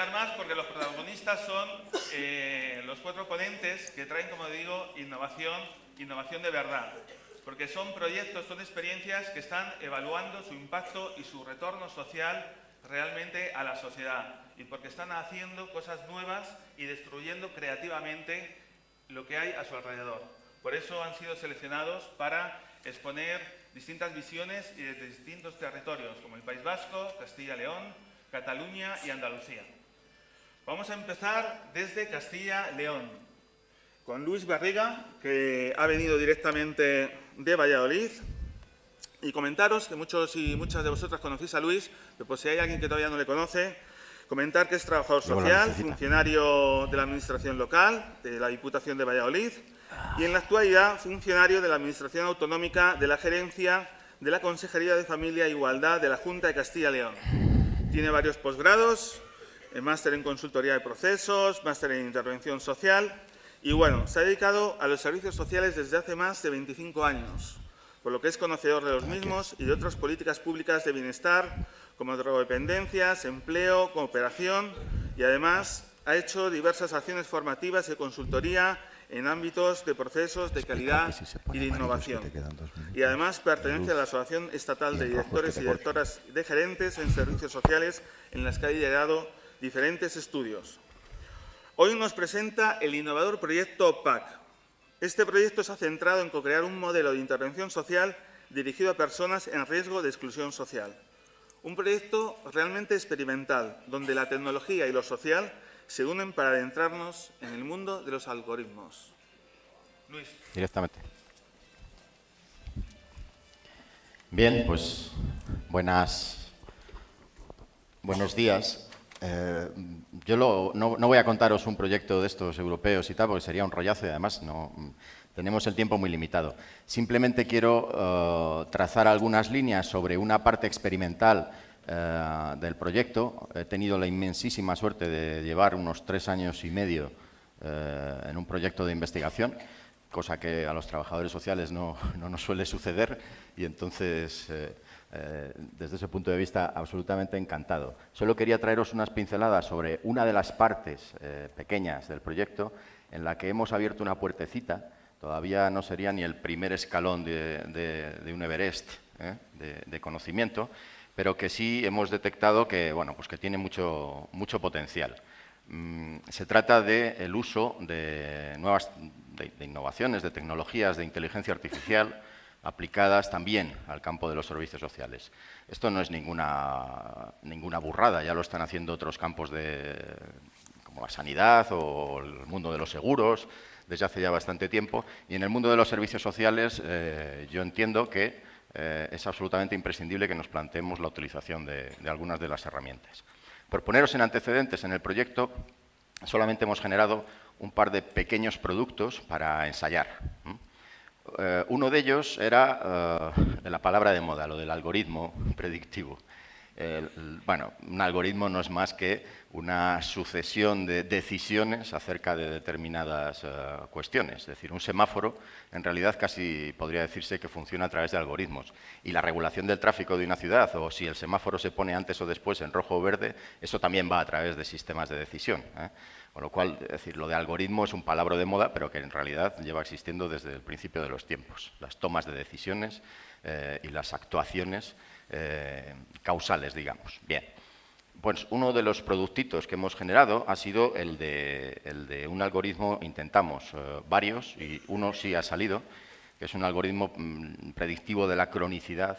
hablar más porque los protagonistas son los 4 ponentes que traen, como digo, innovación de verdad. Porque son proyectos, son experiencias que están evaluando su impacto y su retorno social realmente a la sociedad. Y porque están haciendo cosas nuevas y destruyendo creativamente lo que hay a su alrededor. Por eso han sido seleccionados para exponer distintas visiones y desde distintos territorios, como el País Vasco, Castilla y León, Cataluña y Andalucía. Vamos a empezar desde Castilla y León, con Luis Barriga, que ha venido directamente de Valladolid, y comentaros que muchos y muchas de vosotras conocéis a Luis, pero por si hay alguien que todavía no le conoce, comentar que es trabajador social, funcionario de la Administración local, de la Diputación de Valladolid, y en la actualidad funcionario de la Administración Autonómica de la Gerencia de la Consejería de Familia e Igualdad de la Junta de Castilla y León. Tiene varios posgrados, máster en consultoría de procesos, máster en intervención social y, bueno, se ha dedicado a los servicios sociales desde hace más de 25 años, por lo que es conocedor de los mismos y de otras políticas públicas de bienestar, como drogodependencias, empleo, cooperación y, además, ha hecho diversas acciones formativas y de consultoría en ámbitos de procesos de calidad y de innovación. Y además pertenece a la Asociación Estatal de Directores y Directoras de Gerentes en Servicios Sociales, en las que ha liderado diferentes estudios. Hoy nos presenta el innovador proyecto PAC. Este proyecto se ha centrado en co-crear un modelo de intervención social dirigido a personas en riesgo de exclusión social. Un proyecto realmente experimental, donde la tecnología y lo social se unen para adentrarnos en el mundo de los algoritmos. Luis. Directamente. Bien, pues buenos días. Yo no voy a contaros un proyecto de estos europeos y tal, porque sería un rollazo y además tenemos el tiempo muy limitado. Simplemente quiero trazar algunas líneas sobre una parte experimental del proyecto. He tenido la inmensísima suerte de llevar unos 3 años y medio en un proyecto de investigación, cosa que a los trabajadores sociales no nos suele suceder, y entonces, desde ese punto de vista, absolutamente encantado. Solo quería traeros unas pinceladas sobre una de las partes pequeñas del proyecto en la que hemos abierto una puertecita. Todavía no sería ni el primer escalón de un Everest de conocimiento, pero que sí hemos detectado que, bueno, pues que tiene mucho potencial. Se trata del uso de innovaciones, de tecnologías de inteligencia artificial aplicadas también al campo de los servicios sociales. Esto no es ninguna burrada, ya lo están haciendo otros campos como la sanidad o el mundo de los seguros desde hace ya bastante tiempo. Y en el mundo de los servicios sociales yo entiendo que es absolutamente imprescindible que nos planteemos la utilización de algunas de las herramientas. Por poneros en antecedentes, en el proyecto solamente hemos generado un par de pequeños productos para ensayar. Uno de ellos era de la palabra de moda, lo del algoritmo predictivo. Bueno, un algoritmo no es más que una sucesión de decisiones acerca de determinadas cuestiones. Es decir, un semáforo en realidad casi podría decirse que funciona a través de algoritmos. Y la regulación del tráfico de una ciudad, o si el semáforo se pone antes o después en rojo o verde, eso también va a través de sistemas de decisión. Con lo cual, es decir, lo de algoritmo es un palabra de moda, pero que en realidad lleva existiendo desde el principio de los tiempos. Las tomas de decisiones y las actuaciones causales, digamos. Bien, pues uno de los productitos que hemos generado ha sido el de un algoritmo. Intentamos varios y uno sí ha salido, que es un algoritmo predictivo de la cronicidad.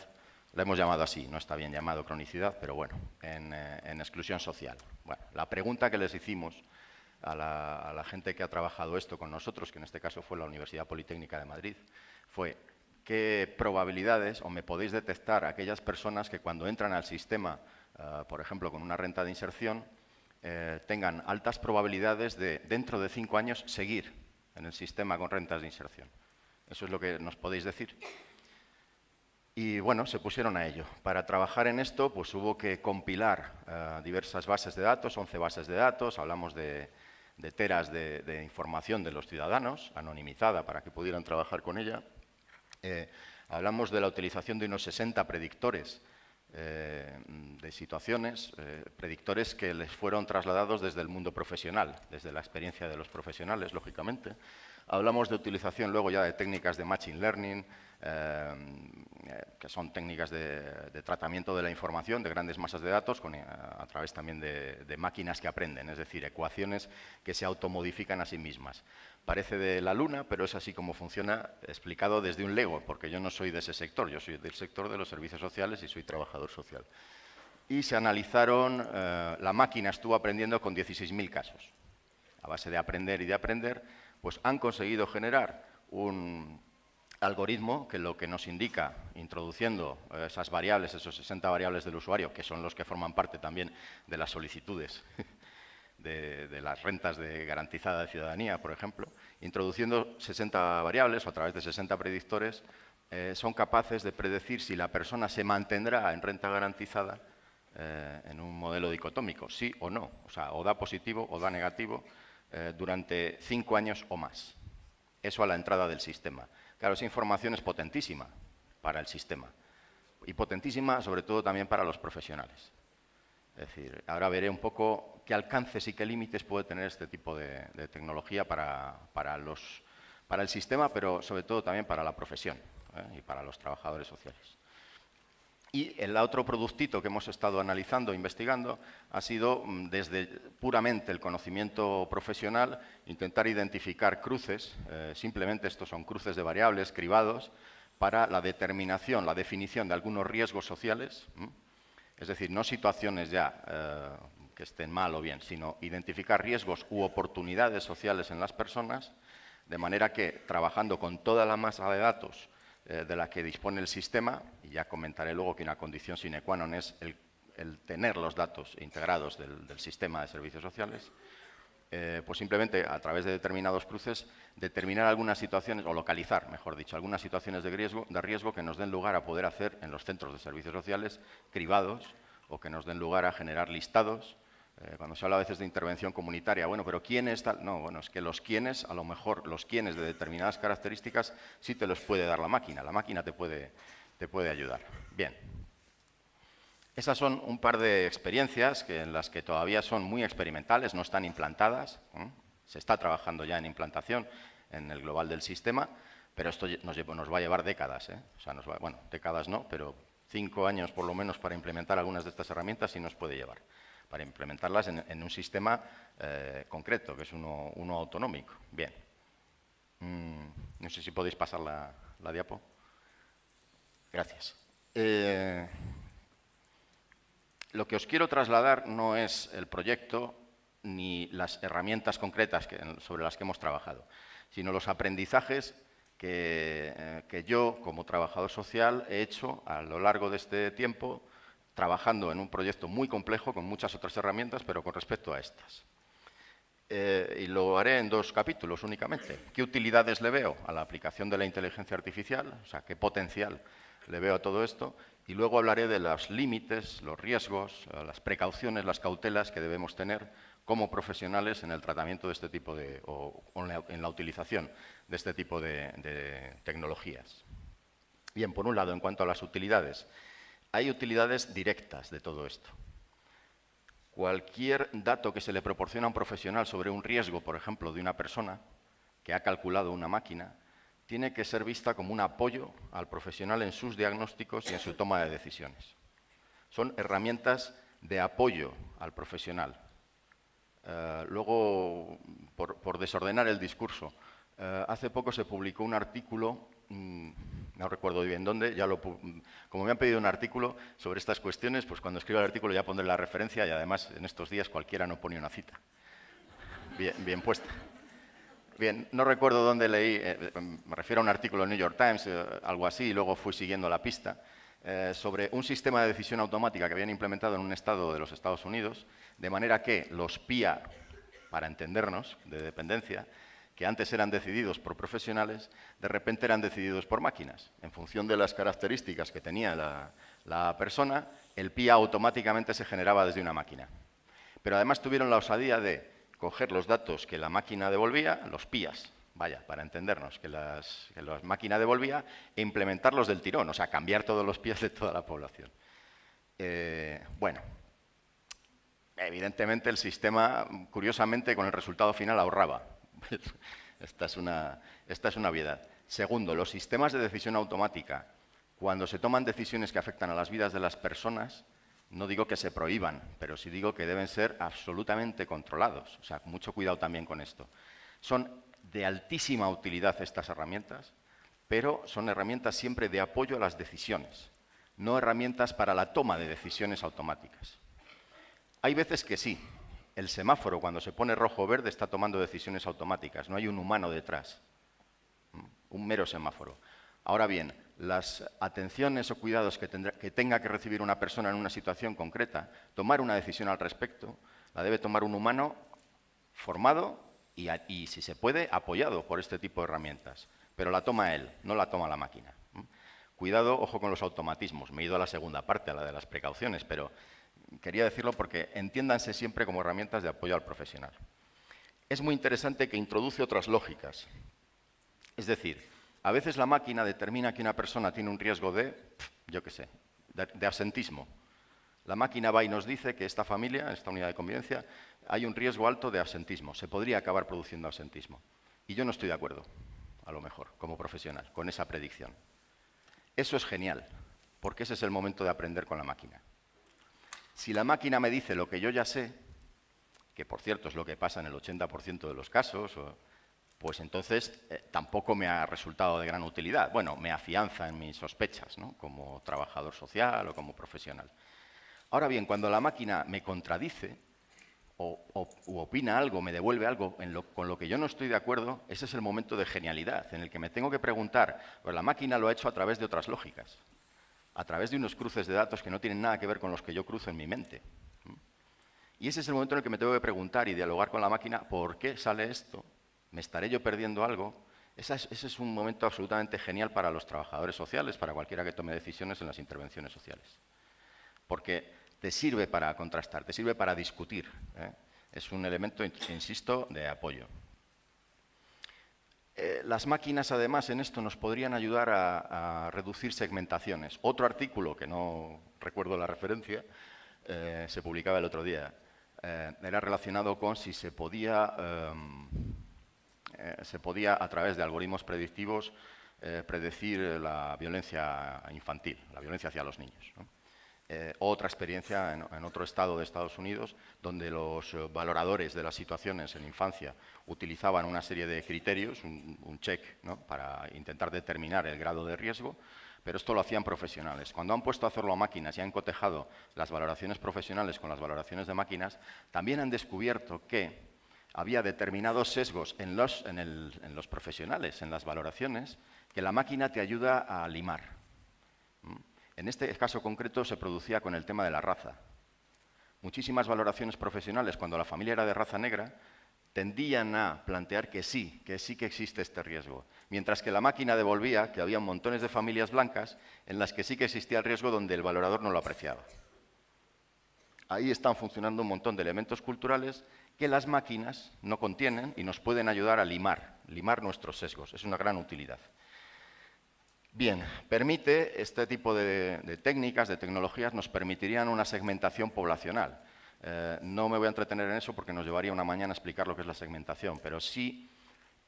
Lo hemos llamado así, no está bien llamado cronicidad, pero bueno, en exclusión social. Bueno, la pregunta que les hicimos a la gente que ha trabajado esto con nosotros, que en este caso fue la Universidad Politécnica de Madrid, fue: ¿qué probabilidades, o me podéis detectar aquellas personas que cuando entran al sistema, por ejemplo, con una renta de inserción, tengan altas probabilidades de, dentro de 5 años, seguir en el sistema con rentas de inserción? Eso es lo que nos podéis decir. Y bueno, se pusieron a ello. Para trabajar en esto, pues hubo que compilar diversas bases de datos, 11 bases de datos. Hablamos de teras de información de los ciudadanos, anonimizada para que pudieran trabajar con ella. Hablamos de la utilización de unos 60 predictores de situaciones, predictores que les fueron trasladados desde el mundo profesional, desde la experiencia de los profesionales, lógicamente. Hablamos de utilización luego ya de técnicas de Machine Learning, que son técnicas de tratamiento de la información de grandes masas de datos a través también de máquinas que aprenden, es decir, ecuaciones que se automodifican a sí mismas. Parece de la luna, pero es así como funciona, explicado desde un Lego, porque yo no soy de ese sector, yo soy del sector de los servicios sociales y soy trabajador social. Y se analizaron, la máquina estuvo aprendiendo con 16.000 casos. A base de aprender y de aprender, pues han conseguido generar un algoritmo que lo que nos indica, introduciendo esas variables, esos 60 variables del usuario, que son los que forman parte también de las solicitudes de las rentas de garantizada de ciudadanía, por ejemplo, introduciendo 60 variables o a través de 60 predictores, son capaces de predecir si la persona se mantendrá en renta garantizada en un modelo dicotómico, sí o no, o sea, o da positivo o da negativo durante 5 años o más. Eso a la entrada del sistema. Claro, esa información es potentísima para el sistema y potentísima sobre todo también para los profesionales. Es decir, ahora veré un poco qué alcances y qué límites puede tener este tipo de tecnología para el sistema, pero sobre todo también para la profesión y para los trabajadores sociales. Y el otro productito que hemos estado analizando, investigando, ha sido desde puramente el conocimiento profesional, intentar identificar cruces, simplemente estos son cruces de variables, cribados, para la determinación, la definición de algunos riesgos sociales, es decir, no situaciones ya que estén mal o bien, sino identificar riesgos u oportunidades sociales en las personas, de manera que, trabajando con toda la masa de datos de la que dispone el sistema, y ya comentaré luego que una condición sine qua non es el tener los datos integrados del sistema de servicios sociales, pues simplemente a través de determinados cruces determinar algunas situaciones, o localizar, mejor dicho, algunas situaciones de riesgo que nos den lugar a poder hacer en los centros de servicios sociales cribados o que nos den lugar a generar listados. Cuando se habla a veces de intervención comunitaria, bueno, pero ¿quiénes tal? No, bueno, es que los quiénes, a lo mejor los quiénes de determinadas características sí te los puede dar la máquina te puede ayudar. Bien. Esas son un par de experiencias en las que todavía son muy experimentales, no están implantadas. Se está trabajando ya en implantación en el global del sistema, pero esto nos va a llevar décadas. O sea, bueno, décadas no, pero 5 años por lo menos para implementar algunas de estas herramientas sí nos puede llevar, para implementarlas en un sistema concreto, que es uno autonómico. Bien. No sé si podéis pasar la diapo. Gracias. Lo que os quiero trasladar no es el proyecto ni las herramientas concretas sobre las que hemos trabajado, sino los aprendizajes que yo, como trabajador social, he hecho a lo largo de este tiempo, trabajando en un proyecto muy complejo, con muchas otras herramientas, pero con respecto a estas. Y lo haré en 2 capítulos únicamente. ¿Qué utilidades le veo a la aplicación de la inteligencia artificial? O sea, ¿qué potencial le veo a todo esto? Y luego hablaré de los límites, los riesgos, las precauciones, las cautelas que debemos tener como profesionales en el tratamiento de este tipo o en la utilización de este tipo de tecnologías. Bien, por un lado, en cuanto a las utilidades, hay utilidades directas de todo esto. Cualquier dato que se le proporciona a un profesional sobre un riesgo, por ejemplo, de una persona que ha calculado una máquina, tiene que ser vista como un apoyo al profesional en sus diagnósticos y en su toma de decisiones. Son herramientas de apoyo al profesional. Luego, por desordenar el discurso, hace poco se publicó un artículo, no recuerdo bien dónde, como me han pedido un artículo sobre estas cuestiones, pues cuando escriba el artículo ya pondré la referencia y además en estos días cualquiera no pone una cita. Bien puesta. Bien, no recuerdo dónde leí, me refiero a un artículo del New York Times, algo así, y luego fui siguiendo la pista, sobre un sistema de decisión automática que habían implementado en un estado de los Estados Unidos, de manera que los PIA, para entendernos, de dependencia, que antes eran decididos por profesionales, de repente eran decididos por máquinas. En función de las características que tenía la persona, el PIA automáticamente se generaba desde una máquina. Pero además tuvieron la osadía de coger los datos que la máquina devolvía, los PIAs, vaya, para entendernos, que la máquina devolvía, e implementarlos del tirón, o sea, cambiar todos los PIAs de toda la población. Bueno, evidentemente el sistema, curiosamente, con el resultado final ahorraba. Esta es una obviedad. Segundo, los sistemas de decisión automática, cuando se toman decisiones que afectan a las vidas de las personas, no digo que se prohíban, pero sí digo que deben ser absolutamente controlados. O sea, mucho cuidado también con esto. Son de altísima utilidad estas herramientas, pero son herramientas siempre de apoyo a las decisiones, no herramientas para la toma de decisiones automáticas. Hay veces que sí. El semáforo, cuando se pone rojo o verde, está tomando decisiones automáticas. No hay un humano detrás. Un mero semáforo. Ahora bien, las atenciones o cuidados que tenga que recibir una persona en una situación concreta, tomar una decisión al respecto, la debe tomar un humano formado y, si se puede, apoyado por este tipo de herramientas. Pero la toma él, no la toma la máquina. Cuidado, ojo con los automatismos. Me he ido a la segunda parte, a la de las precauciones, pero quería decirlo porque entiéndanse siempre como herramientas de apoyo al profesional. Es muy interesante que introduce otras lógicas. Es decir, a veces la máquina determina que una persona tiene un riesgo de, yo qué sé, de absentismo. La máquina va y nos dice que esta familia, en esta unidad de convivencia, hay un riesgo alto de absentismo. Se podría acabar produciendo absentismo. Y yo no estoy de acuerdo, a lo mejor, como profesional, con esa predicción. Eso es genial, porque ese es el momento de aprender con la máquina. Si la máquina me dice lo que yo ya sé, que por cierto es lo que pasa en el 80% de los casos, pues entonces tampoco me ha resultado de gran utilidad. Bueno, me afianza en mis sospechas, ¿no?, como trabajador social o como profesional. Ahora bien, cuando la máquina me contradice u opina algo, me devuelve algo con lo que yo no estoy de acuerdo, ese es el momento de genialidad, en el que me tengo que preguntar, pues la máquina lo ha hecho a través de otras lógicas, a través de unos cruces de datos que no tienen nada que ver con los que yo cruzo en mi mente. Y ese es el momento en el que me tengo que preguntar y dialogar con la máquina, ¿por qué sale esto? ¿Me estaré yo perdiendo algo? Ese es un momento absolutamente genial para los trabajadores sociales, para cualquiera que tome decisiones en las intervenciones sociales. Porque te sirve para contrastar, te sirve para discutir. Es un elemento, insisto, de apoyo. Las máquinas, además, en esto nos podrían ayudar a reducir segmentaciones. Otro artículo, que no recuerdo la referencia, se publicaba el otro día. Era relacionado con si se podía, a través de algoritmos predictivos, predecir la violencia infantil, la violencia hacia los niños, ¿no? Otra experiencia en otro estado de Estados Unidos, donde los valoradores de las situaciones en infancia utilizaban una serie de criterios, un check, ¿no?, para intentar determinar el grado de riesgo, pero esto lo hacían profesionales. Cuando han puesto a hacerlo a máquinas y han cotejado las valoraciones profesionales con las valoraciones de máquinas, también han descubierto que había determinados sesgos en los profesionales, en las valoraciones, que la máquina te ayuda a limar. En este caso concreto se producía con el tema de la raza. Muchísimas valoraciones profesionales, cuando la familia era de raza negra, tendían a plantear que sí que existe este riesgo, mientras que la máquina devolvía que había montones de familias blancas en las que sí que existía el riesgo donde el valorador no lo apreciaba. Ahí están funcionando un montón de elementos culturales que las máquinas no contienen y nos pueden ayudar a limar nuestros sesgos. Es una gran utilidad. Bien, este tipo de técnicas, de tecnologías, nos permitirían una segmentación poblacional. No me voy a entretener en eso porque nos llevaría una mañana a explicar lo que es la segmentación, pero sí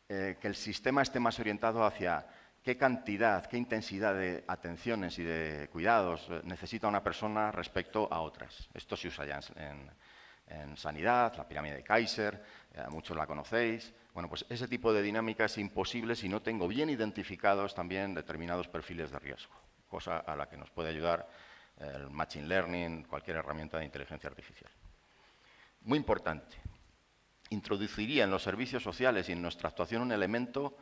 que el sistema esté más orientado hacia qué cantidad, qué intensidad de atenciones y de cuidados necesita una persona respecto a otras. Esto se usa ya en sanidad, la pirámide de Kaiser, muchos la conocéis. Bueno, pues ese tipo de dinámica es imposible si no tengo bien identificados también determinados perfiles de riesgo, cosa a la que nos puede ayudar el Machine Learning, cualquier herramienta de inteligencia artificial. Muy importante, introduciría en los servicios sociales y en nuestra actuación un elemento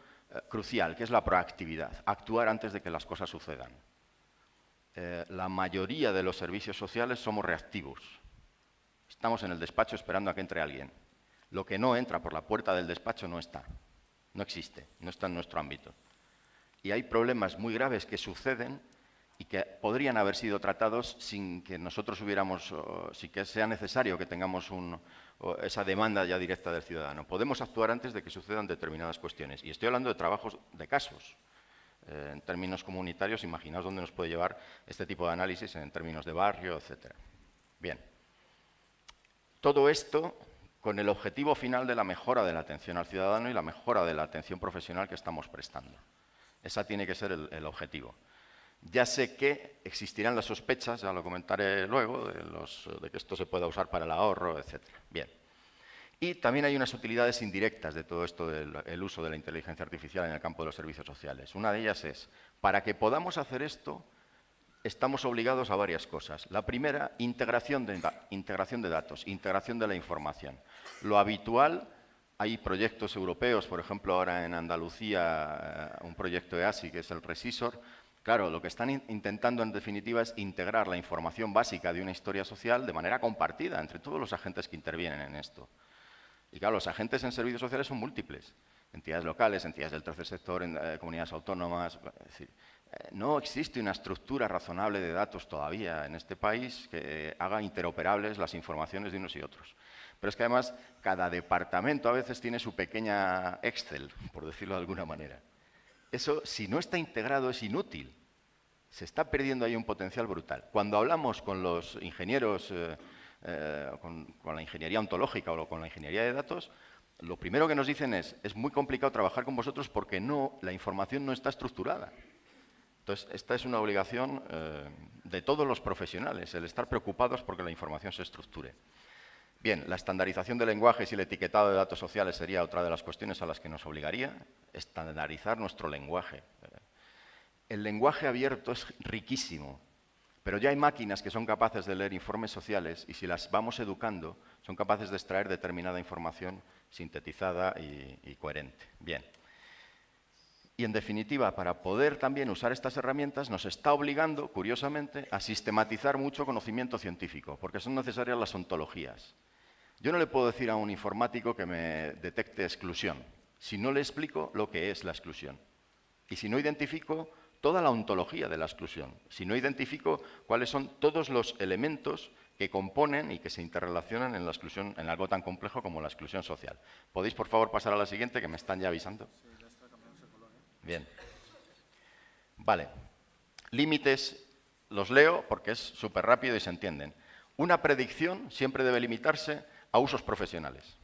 crucial, que es la proactividad, actuar antes de que las cosas sucedan. La mayoría de los servicios sociales somos reactivos. Estamos en el despacho esperando a que entre alguien. Lo que no entra por la puerta del despacho no está, no existe, no está en nuestro ámbito. Y hay problemas muy graves que suceden y que podrían haber sido tratados sin que nosotros sin que sea necesario que tengamos esa demanda ya directa del ciudadano. Podemos actuar antes de que sucedan determinadas cuestiones. Y estoy hablando de trabajos, de casos. en términos comunitarios, imaginaos dónde nos puede llevar este tipo de análisis en términos de barrio, etc. Bien. Todo esto con el objetivo final de la mejora de la atención al ciudadano y la mejora de la atención profesional que estamos prestando. Ese tiene que ser el objetivo. Ya sé que existirán las sospechas, ya lo comentaré luego, de que esto se pueda usar para el ahorro, etc. Bien. Y también hay unas utilidades indirectas de todo esto del uso de la inteligencia artificial en el campo de los servicios sociales. Una de ellas es, para que podamos hacer esto, estamos obligados a varias cosas. La primera, integración de datos, integración de la información. Lo habitual, hay proyectos europeos, por ejemplo, ahora en Andalucía, un proyecto EASI, que es el Resisor. Claro, lo que están intentando, en definitiva, es integrar la información básica de una historia social de manera compartida entre todos los agentes que intervienen en esto. Y claro, los agentes en servicios sociales son múltiples. Entidades locales, entidades del tercer sector, comunidades autónomas. Es decir, no existe una estructura razonable de datos todavía en este país que haga interoperables las informaciones de unos y otros. Pero es que además cada departamento a veces tiene su pequeña Excel, por decirlo de alguna manera. Eso, si no está integrado, es inútil. Se está perdiendo ahí un potencial brutal. Cuando hablamos con los ingenieros, con la ingeniería ontológica o con la ingeniería de datos, lo primero que nos dicen es muy complicado trabajar con vosotros porque la información no está estructurada. Entonces, esta es una obligación de todos los profesionales, el estar preocupados porque la información se estructure. Bien, la estandarización de lenguajes y el etiquetado de datos sociales sería otra de las cuestiones a las que nos obligaría. Estandarizar nuestro lenguaje. El lenguaje abierto es riquísimo, pero ya hay máquinas que son capaces de leer informes sociales y si las vamos educando, son capaces de extraer determinada información sintetizada y coherente. Bien. Y, en definitiva, para poder también usar estas herramientas, nos está obligando, curiosamente, a sistematizar mucho conocimiento científico, porque son necesarias las ontologías. Yo no le puedo decir a un informático que me detecte exclusión, si no le explico lo que es la exclusión. Y si no identifico toda la ontología de la exclusión, si no identifico cuáles son todos los elementos que componen y que se interrelacionan en la exclusión, en algo tan complejo como la exclusión social. ¿Podéis, por favor, pasar a la siguiente, que me están ya avisando? Bien. Vale. Límites los leo porque es súper rápido y se entienden. Una predicción siempre debe limitarse a usos profesionales.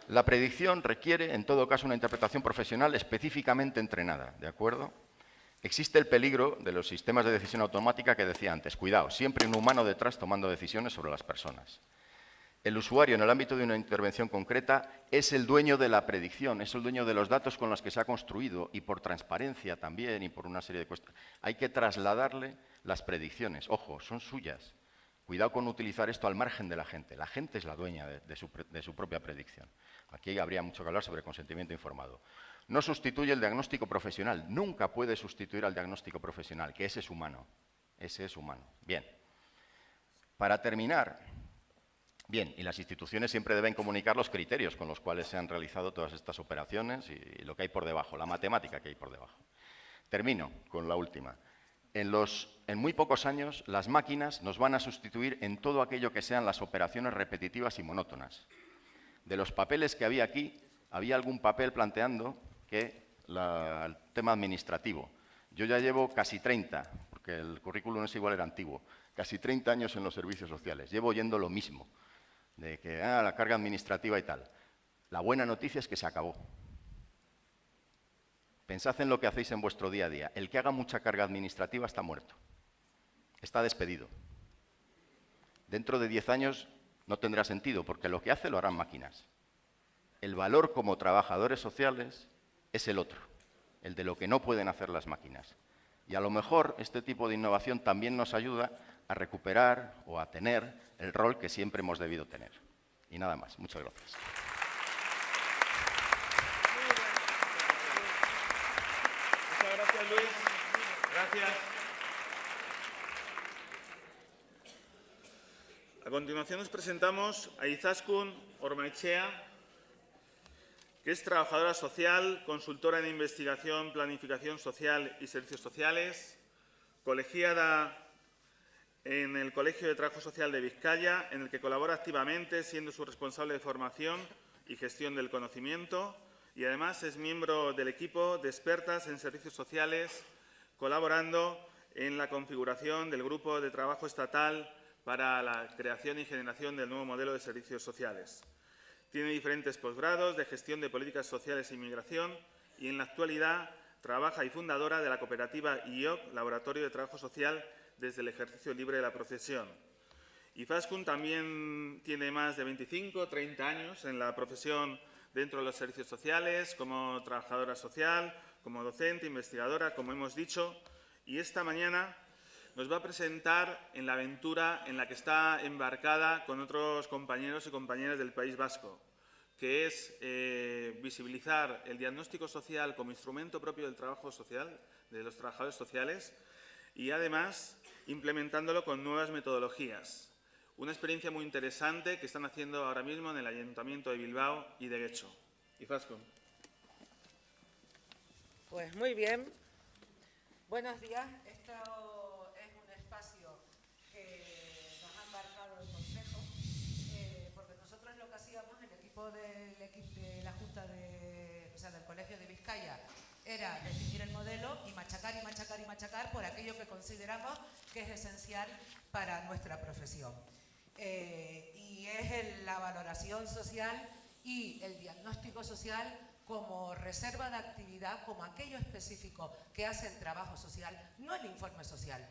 La predicción requiere, en todo caso, una interpretación profesional específicamente entrenada, ¿de acuerdo? Existe el peligro de los sistemas de decisión automática que decía antes. Cuidado, siempre un humano detrás tomando decisiones sobre las personas. El usuario, en el ámbito de una intervención concreta, es el dueño de la predicción, es el dueño de los datos con los que se ha construido y por transparencia también y por una serie de cuestiones. Hay que trasladarle las predicciones. Ojo, son suyas. Cuidado con utilizar esto al margen de la gente. La gente es la dueña de su propia predicción. Aquí habría mucho que hablar sobre consentimiento informado. No sustituye el diagnóstico profesional. Nunca puede sustituir al diagnóstico profesional, que ese es humano. Ese es humano. Bien. Para terminar, bien, y las instituciones siempre deben comunicar los criterios con los cuales se han realizado todas estas operaciones y lo que hay por debajo, la matemática que hay por debajo. Termino con la última. En muy pocos años, las máquinas nos van a sustituir en todo aquello que sean las operaciones repetitivas y monótonas. De los papeles que había aquí, había algún papel planteando que el tema administrativo. Yo ya llevo casi 30, porque el currículum es igual, era antiguo, casi 30 años en los servicios sociales. Llevo oyendo lo mismo, de que la carga administrativa y tal. La buena noticia es que se acabó. Pensad en lo que hacéis en vuestro día a día. El que haga mucha carga administrativa está muerto. Está despedido. Dentro de 10 años no tendrá sentido, porque lo que hace lo harán máquinas. El valor como trabajadores sociales es el otro, el de lo que no pueden hacer las máquinas. Y a lo mejor este tipo de innovación también nos ayuda a recuperar o a tener el rol que siempre hemos debido tener. Y nada más. Muchas gracias. Muchas gracias, Luis. Gracias. A continuación nos presentamos a Izaskun Ormaechea, que es trabajadora social, consultora en investigación, planificación social y servicios sociales, colegiada en el Colegio de Trabajo Social de Vizcaya, en el que colabora activamente, siendo su responsable de formación y gestión del conocimiento, y además es miembro del equipo de expertas en servicios sociales, colaborando en la configuración del Grupo de Trabajo Estatal para la creación y generación del nuevo modelo de servicios sociales. Tiene diferentes posgrados de gestión de políticas sociales e inmigración y en la actualidad trabaja y fundadora de la cooperativa IOC, Laboratorio de Trabajo Social, desde el ejercicio libre de la profesión. Izaskun también tiene más de 25 o 30 años en la profesión dentro de los servicios sociales, como trabajadora social, como docente, investigadora, como hemos dicho, y esta mañana nos va a presentar en la aventura en la que está embarcada con otros compañeros y compañeras del País Vasco, que es visibilizar el diagnóstico social como instrumento propio del trabajo social, de los trabajadores sociales, y además implementándolo con nuevas metodologías. Una experiencia muy interesante que están haciendo ahora mismo en el Ayuntamiento de Bilbao y de Getxo. Izaskun. Pues muy bien. Buenos días. Esto es un espacio que nos ha embarcado el Consejo, porque nosotros lo que hacíamos, el equipo de la Junta del Colegio de Vizcaya, era definir el modelo y machacar y machacar y machacar por aquello que consideramos que es esencial para nuestra profesión. Y es la valoración social y el diagnóstico social como reserva de actividad, como aquello específico que hace el trabajo social, no el informe social.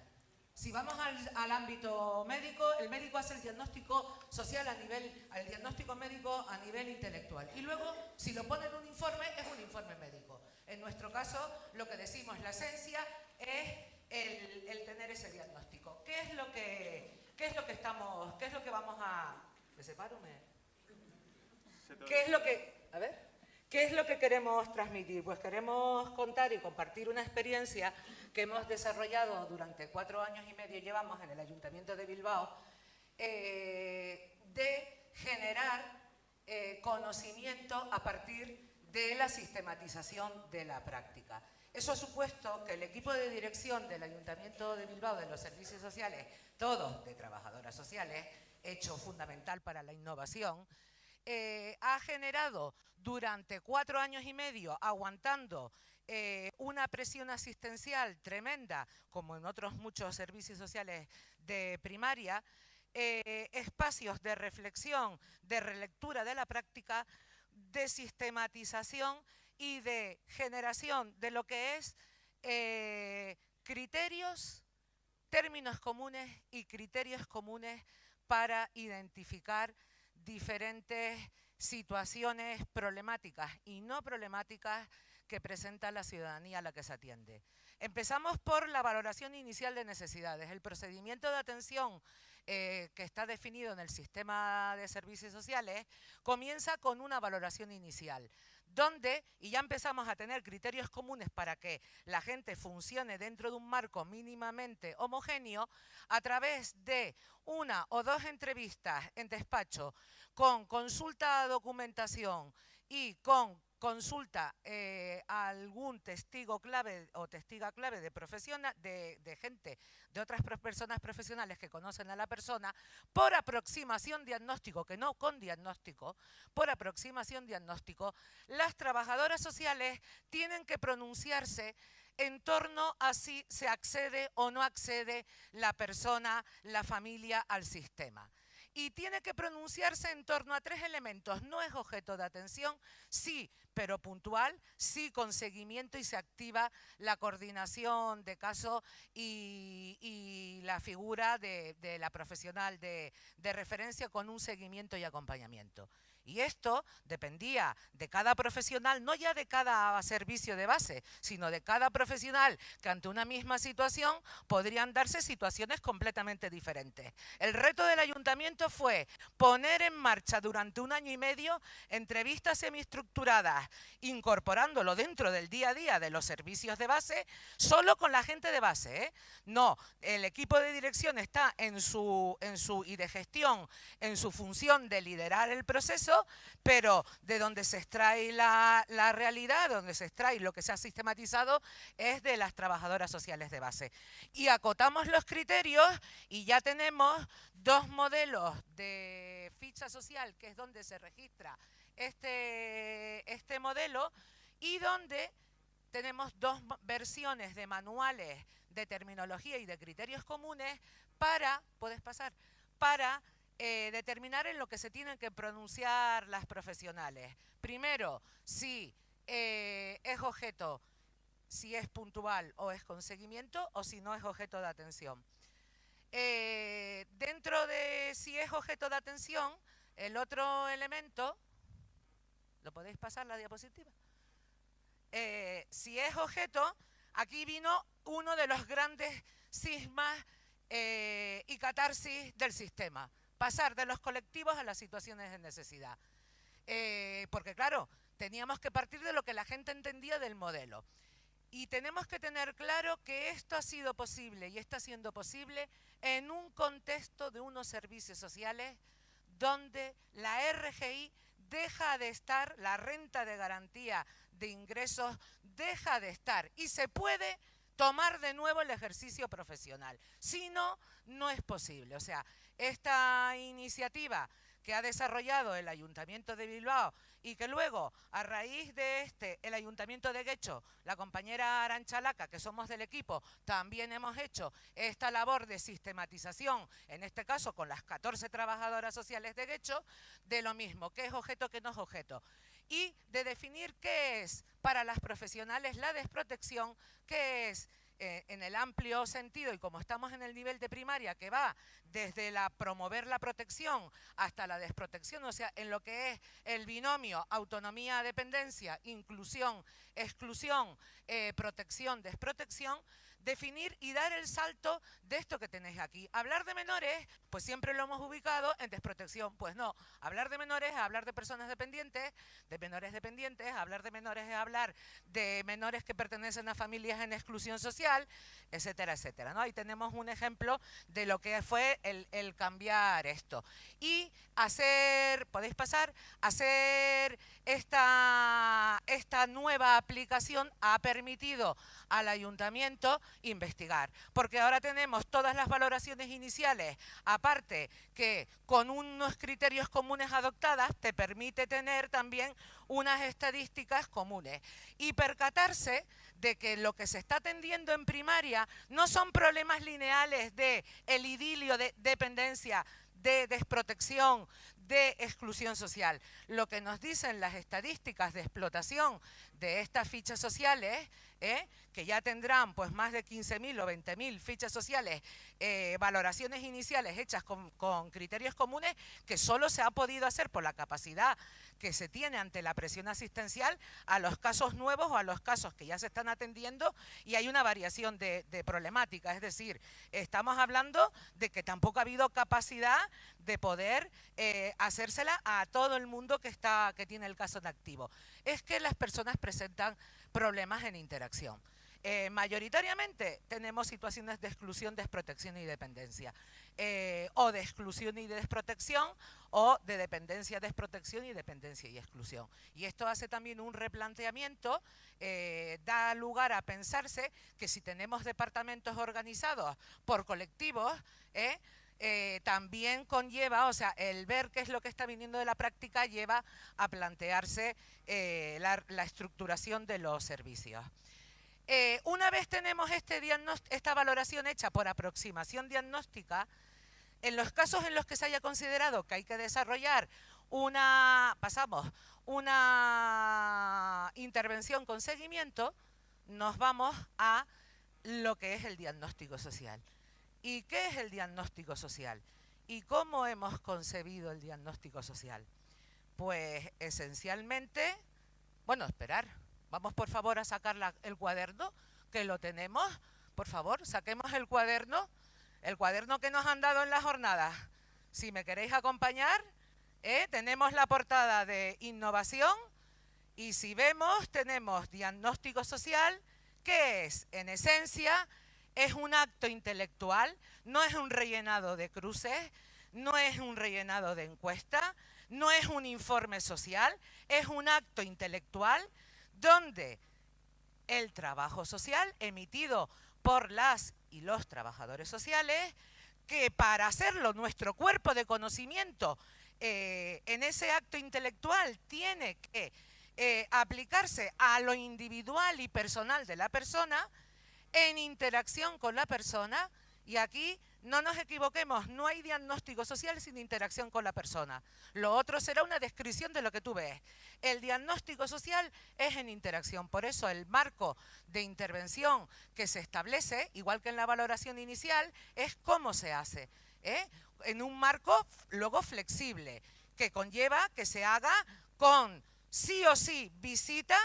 Si vamos al ámbito médico, el médico hace el diagnóstico social el diagnóstico médico a nivel intelectual. Y luego, si lo pone en un informe, es un informe médico. En nuestro caso, lo que decimos, la esencia es el tener ese diagnóstico. ¿Qué es lo que vamos a... ¿Me separo? ¿Qué es lo que queremos transmitir? Pues queremos contar y compartir una experiencia que hemos desarrollado durante 4 años y medio, llevamos en el Ayuntamiento de Bilbao, de generar conocimiento a partir de la sistematización de la práctica. Eso ha supuesto que el equipo de dirección del Ayuntamiento de Bilbao, de los servicios sociales, todos de trabajadoras sociales, hecho fundamental para la innovación, ha generado durante 4 años y medio, aguantando una presión asistencial tremenda, como en otros muchos servicios sociales de primaria, espacios de reflexión, de relectura de la práctica, de sistematización y de generación de lo que es criterios, términos comunes y criterios comunes para identificar diferentes situaciones problemáticas y no problemáticas que presenta la ciudadanía a la que se atiende. Empezamos por la valoración inicial de necesidades. El procedimiento de atención que está definido en el sistema de servicios sociales comienza con una valoración inicial, donde, y ya empezamos a tener criterios comunes para que la gente funcione dentro de un marco mínimamente homogéneo, a través de 1 o 2 entrevistas en despacho, con consulta a documentación y con consulta a algún testigo clave o testiga clave de gente, de otras personas profesionales que conocen a la persona, por aproximación diagnóstico, que no con diagnóstico, por aproximación diagnóstico, las trabajadoras sociales tienen que pronunciarse en torno a si se accede o no accede la persona, la familia al sistema. Y tiene que pronunciarse en torno a 3 elementos. No es objeto de atención, sí, pero puntual, sí con seguimiento y se activa la coordinación de caso y la figura de la profesional de referencia con un seguimiento y acompañamiento. Y esto dependía de cada profesional, no ya de cada servicio de base, sino de cada profesional que ante una misma situación podrían darse situaciones completamente diferentes. El reto del ayuntamiento fue poner en marcha durante 1 año y medio entrevistas semiestructuradas, incorporándolo dentro del día a día de los servicios de base, solo con la gente de base, ¿eh? No, el equipo de dirección está y de gestión en su función de liderar el proceso, pero de donde se extrae la realidad, donde se extrae lo que se ha sistematizado, es de las trabajadoras sociales de base. Y acotamos los criterios y ya tenemos 2 modelos de ficha social, que es donde se registra este modelo y donde tenemos dos versiones de manuales de terminología y de criterios comunes para, puedes pasar, para determinar en lo que se tienen que pronunciar las profesionales. Primero, si es objeto, si es puntual o es con seguimiento, o si no es objeto de atención. Dentro de si es objeto de atención, el otro elemento, ¿lo podéis pasar la diapositiva? Si es objeto, aquí vino uno de los grandes sismas y catarsis del sistema, pasar de los colectivos a las situaciones de necesidad. Porque claro, teníamos que partir de lo que la gente entendía del modelo. Y tenemos que tener claro que esto ha sido posible y está siendo posible en un contexto de unos servicios sociales donde la RGI deja de estar, la renta de garantía de ingresos deja de estar y se puede tomar de nuevo el ejercicio profesional. Si no, no es posible. O sea, esta iniciativa que ha desarrollado el Ayuntamiento de Bilbao y que luego, a raíz de el Ayuntamiento de Guecho, la compañera Arantxa Laca, que somos del equipo, también hemos hecho esta labor de sistematización, en este caso con las 14 trabajadoras sociales de Guecho, de lo mismo, qué es objeto, qué no es objeto. Y de definir qué es para las profesionales la desprotección, qué es en el amplio sentido, y como estamos en el nivel de primaria que va desde promover la protección hasta la desprotección, o sea, en lo que es el binomio autonomía-dependencia, inclusión, exclusión, protección, desprotección, definir y dar el salto de esto que tenéis aquí. Hablar de menores, pues siempre lo hemos ubicado en desprotección. Pues no, hablar de menores es hablar de personas dependientes, de menores dependientes, hablar de menores es hablar de menores que pertenecen a familias en exclusión social, etcétera, etcétera, ¿no? Ahí tenemos un ejemplo de lo que fue el cambiar esto. Y hacer, podéis pasar, hacer esta nueva aplicación ha permitido al ayuntamiento investigar, porque ahora tenemos todas las valoraciones iniciales, aparte que con unos criterios comunes adoptadas te permite tener también unas estadísticas comunes y percatarse de que lo que se está atendiendo en primaria no son problemas lineales de el idilio de dependencia, de desprotección, de exclusión social. Lo que nos dicen las estadísticas de explotación de estas fichas sociales, que ya tendrán pues más de 15.000 o 20.000 fichas sociales, valoraciones iniciales hechas con criterios comunes, que solo se ha podido hacer por la capacidad que se tiene ante la presión asistencial a los casos nuevos o a los casos que ya se están atendiendo, y hay una variación de problemática. Es decir, estamos hablando de que tampoco ha habido capacidad de poder hacérsela a todo el mundo que tiene el caso en activo. Es que las personas presentan problemas en interacción. Mayoritariamente tenemos situaciones de exclusión, desprotección y dependencia, o de exclusión y de desprotección, o de dependencia, desprotección y dependencia y exclusión. Y esto hace también un replanteamiento, da lugar a pensarse que si tenemos departamentos organizados por colectivos, también conlleva, o sea, el ver qué es lo que está viniendo de la práctica lleva a plantearse la estructuración de los servicios. Una vez tenemos esta valoración hecha por aproximación diagnóstica, en los casos en los que se haya considerado que hay que desarrollar una intervención con seguimiento, nos vamos a lo que es el diagnóstico social. ¿Y qué es el diagnóstico social? ¿Y cómo hemos concebido el diagnóstico social? Pues esencialmente, bueno, esperar. Vamos por favor a sacar el cuaderno, que lo tenemos. Por favor, saquemos el cuaderno que nos han dado en la jornada. Si me queréis acompañar, tenemos la portada de innovación y si vemos, tenemos diagnóstico social, que es, en esencia, es un acto intelectual, no es un rellenado de cruces, no es un rellenado de encuesta, no es un informe social, es un acto intelectual donde el trabajo social emitido por las y los trabajadores sociales, que para hacerlo nuestro cuerpo de conocimiento en ese acto intelectual tiene que aplicarse a lo individual y personal de la persona, en interacción con la persona, y aquí no nos equivoquemos, no hay diagnóstico social sin interacción con la persona. Lo otro será una descripción de lo que tú ves. El diagnóstico social es en interacción, por eso el marco de intervención que se establece, igual que en la valoración inicial, es cómo se hace, en un marco luego flexible, que conlleva que se haga con sí o sí visita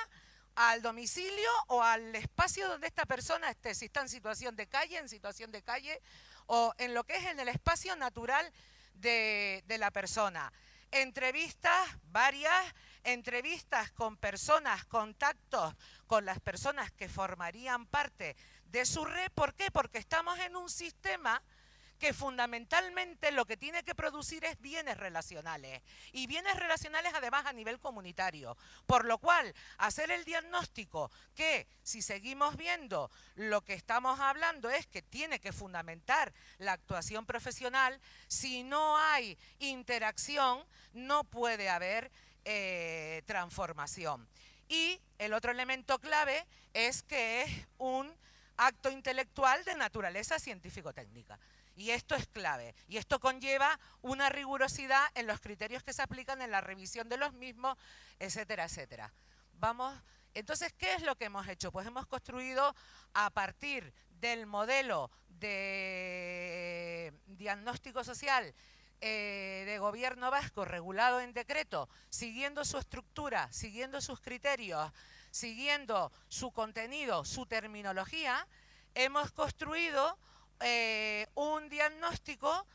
al domicilio o al espacio donde esta persona esté, si está en situación de calle, o en lo que es en el espacio natural de la persona. Entrevistas varias, entrevistas con personas, contactos con las personas que formarían parte de su red. ¿Por qué? Porque estamos en un sistema que fundamentalmente lo que tiene que producir es bienes relacionales, y bienes relacionales además a nivel comunitario, por lo cual hacer el diagnóstico, que si seguimos viendo lo que estamos hablando es que tiene que fundamentar la actuación profesional, si no hay interacción no puede haber transformación. Y el otro elemento clave es que es un acto intelectual de naturaleza científico-técnica. Y esto es clave, y esto conlleva una rigurosidad en los criterios que se aplican en la revisión de los mismos, etcétera, etcétera. Vamos, entonces, ¿qué es lo que hemos hecho? Pues hemos construido a partir del modelo de diagnóstico social de gobierno vasco regulado en decreto, siguiendo su estructura, siguiendo sus criterios, siguiendo su contenido, su terminología, hemos construido un diagnóstico,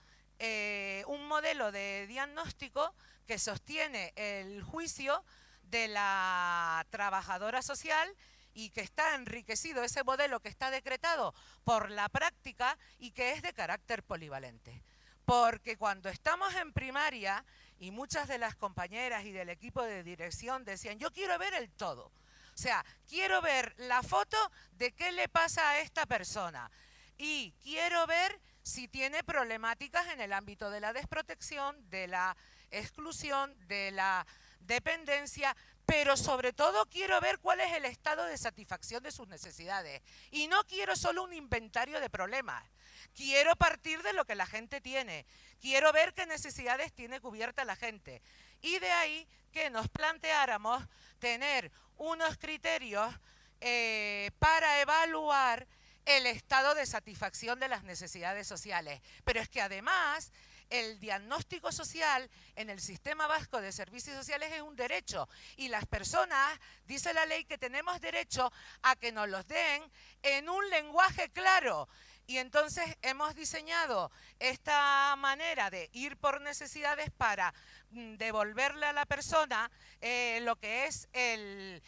un modelo de diagnóstico que sostiene el juicio de la trabajadora social y que está enriquecido, ese modelo que está decretado por la práctica y que es de carácter polivalente. Porque cuando estamos en primaria, y muchas de las compañeras y del equipo de dirección decían, yo quiero ver el todo. O sea, quiero ver la foto de qué le pasa a esta persona. Y quiero ver si tiene problemáticas en el ámbito de la desprotección, de la exclusión, de la dependencia, pero sobre todo quiero ver cuál es el estado de satisfacción de sus necesidades. Y no quiero solo un inventario de problemas. Quiero partir de lo que la gente tiene. Quiero ver qué necesidades tiene cubierta la gente. Y de ahí que nos planteáramos tener unos criterios para evaluar el estado de satisfacción de las necesidades sociales. Pero es que además el diagnóstico social en el sistema vasco de servicios sociales es un derecho, y las personas, dice la ley, que tenemos derecho a que nos los den en un lenguaje claro. Y entonces hemos diseñado esta manera de ir por necesidades para devolverle a la persona lo que es el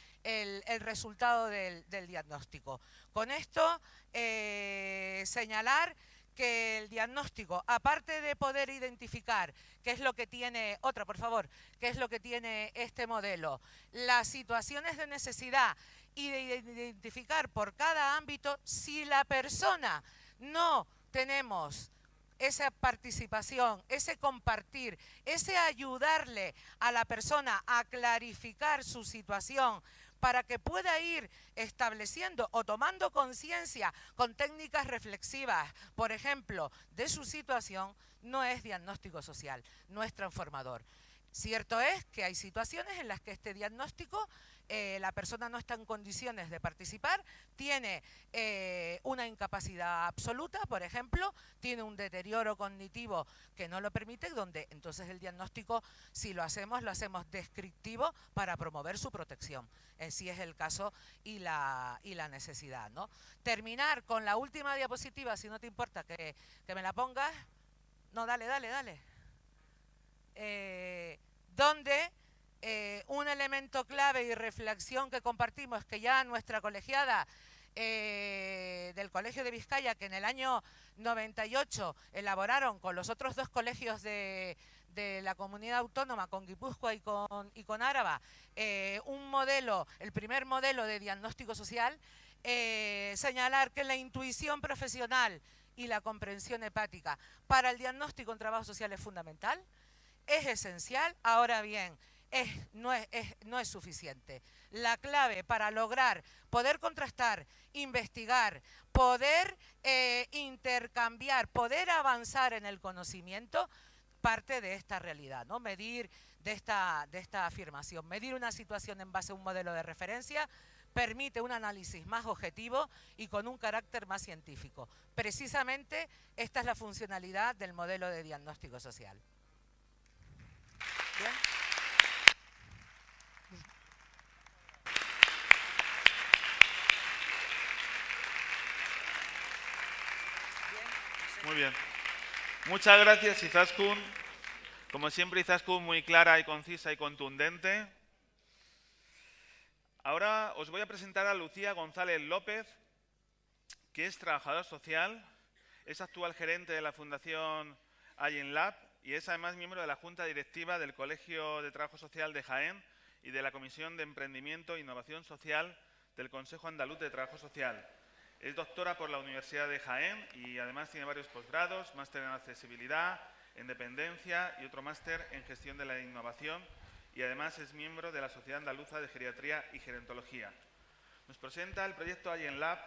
resultado del diagnóstico. Con esto señalar que el diagnóstico, aparte de poder identificar qué es lo que tiene, otra por favor, qué es lo que tiene este modelo, las situaciones de necesidad, y de identificar por cada ámbito, si la persona no tenemos esa participación, ese compartir, ese ayudarle a la persona a clarificar su situación para que pueda ir estableciendo o tomando conciencia con técnicas reflexivas, por ejemplo, de su situación, no es diagnóstico social, no es transformador. Cierto es que hay situaciones en las que este diagnóstico la persona no está en condiciones de participar, tiene una incapacidad absoluta, por ejemplo, tiene un deterioro cognitivo que no lo permite, donde entonces el diagnóstico, si lo hacemos descriptivo para promover su protección, si es el caso y la necesidad, ¿no? Terminar con la última diapositiva, si no te importa que me la pongas. No, dale. Donde un elemento clave y reflexión que compartimos, que ya nuestra colegiada del Colegio de Vizcaya, que en el año 98 elaboraron con los otros dos colegios de la comunidad autónoma, con Guipúzcoa y con Áraba, un modelo, el primer modelo de diagnóstico social, señalar que la intuición profesional y la comprensión empática para el diagnóstico en trabajo social es fundamental. es esencial, ahora bien, no es suficiente. La clave para lograr poder contrastar, investigar, poder intercambiar, poder avanzar en el conocimiento, parte de esta realidad, ¿no? Medir de esta afirmación. Medir una situación en base a un modelo de referencia permite un análisis más objetivo y con un carácter más científico. Precisamente esta es la funcionalidad del modelo de diagnóstico social. ¿Bien? Muy bien. Muchas gracias, Izaskun. Como siempre, Izaskun muy clara y concisa y contundente. Ahora os voy a presentar a Lucía González López, que es trabajadora social, es actual gerente de la Fundación Allen Lab y es además miembro de la Junta Directiva del Colegio de Trabajo Social de Jaén y de la Comisión de Emprendimiento e Innovación Social del Consejo Andaluz de Trabajo Social. Es doctora por la Universidad de Jaén y además tiene varios posgrados, máster en accesibilidad, en dependencia y otro máster en gestión de la innovación y además es miembro de la Sociedad Andaluza de Geriatría y Gerontología. Nos presenta el proyecto Allen Lab,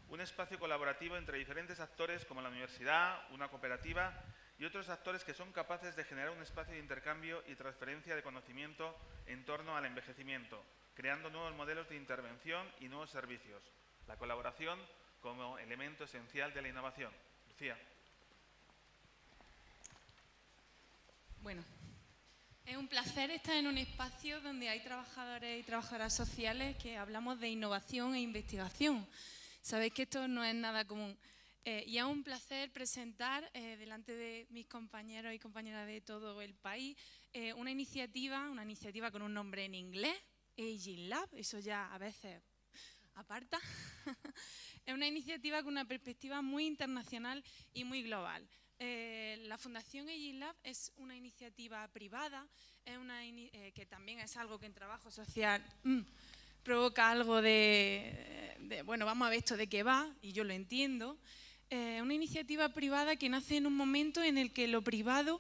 un espacio colaborativo entre diferentes actores como la universidad, una cooperativa y otros actores que son capaces de generar un espacio de intercambio y transferencia de conocimiento en torno al envejecimiento, creando nuevos modelos de intervención y nuevos servicios. La colaboración como elemento esencial de la innovación. Lucía. Bueno, es un placer estar en un espacio donde hay trabajadores y trabajadoras sociales que hablamos de innovación e investigación. Sabéis que esto no es nada común. Y es un placer presentar delante de mis compañeros y compañeras de todo el país una iniciativa con un nombre en inglés, Allen Lab, eso ya a veces aparta. Es una iniciativa con una perspectiva muy internacional y muy global. La Fundación Allen Lab es una iniciativa privada, que también es algo que en trabajo social provoca algo bueno, vamos a ver esto de qué va, y yo lo entiendo. Una iniciativa privada que nace en un momento en el que lo privado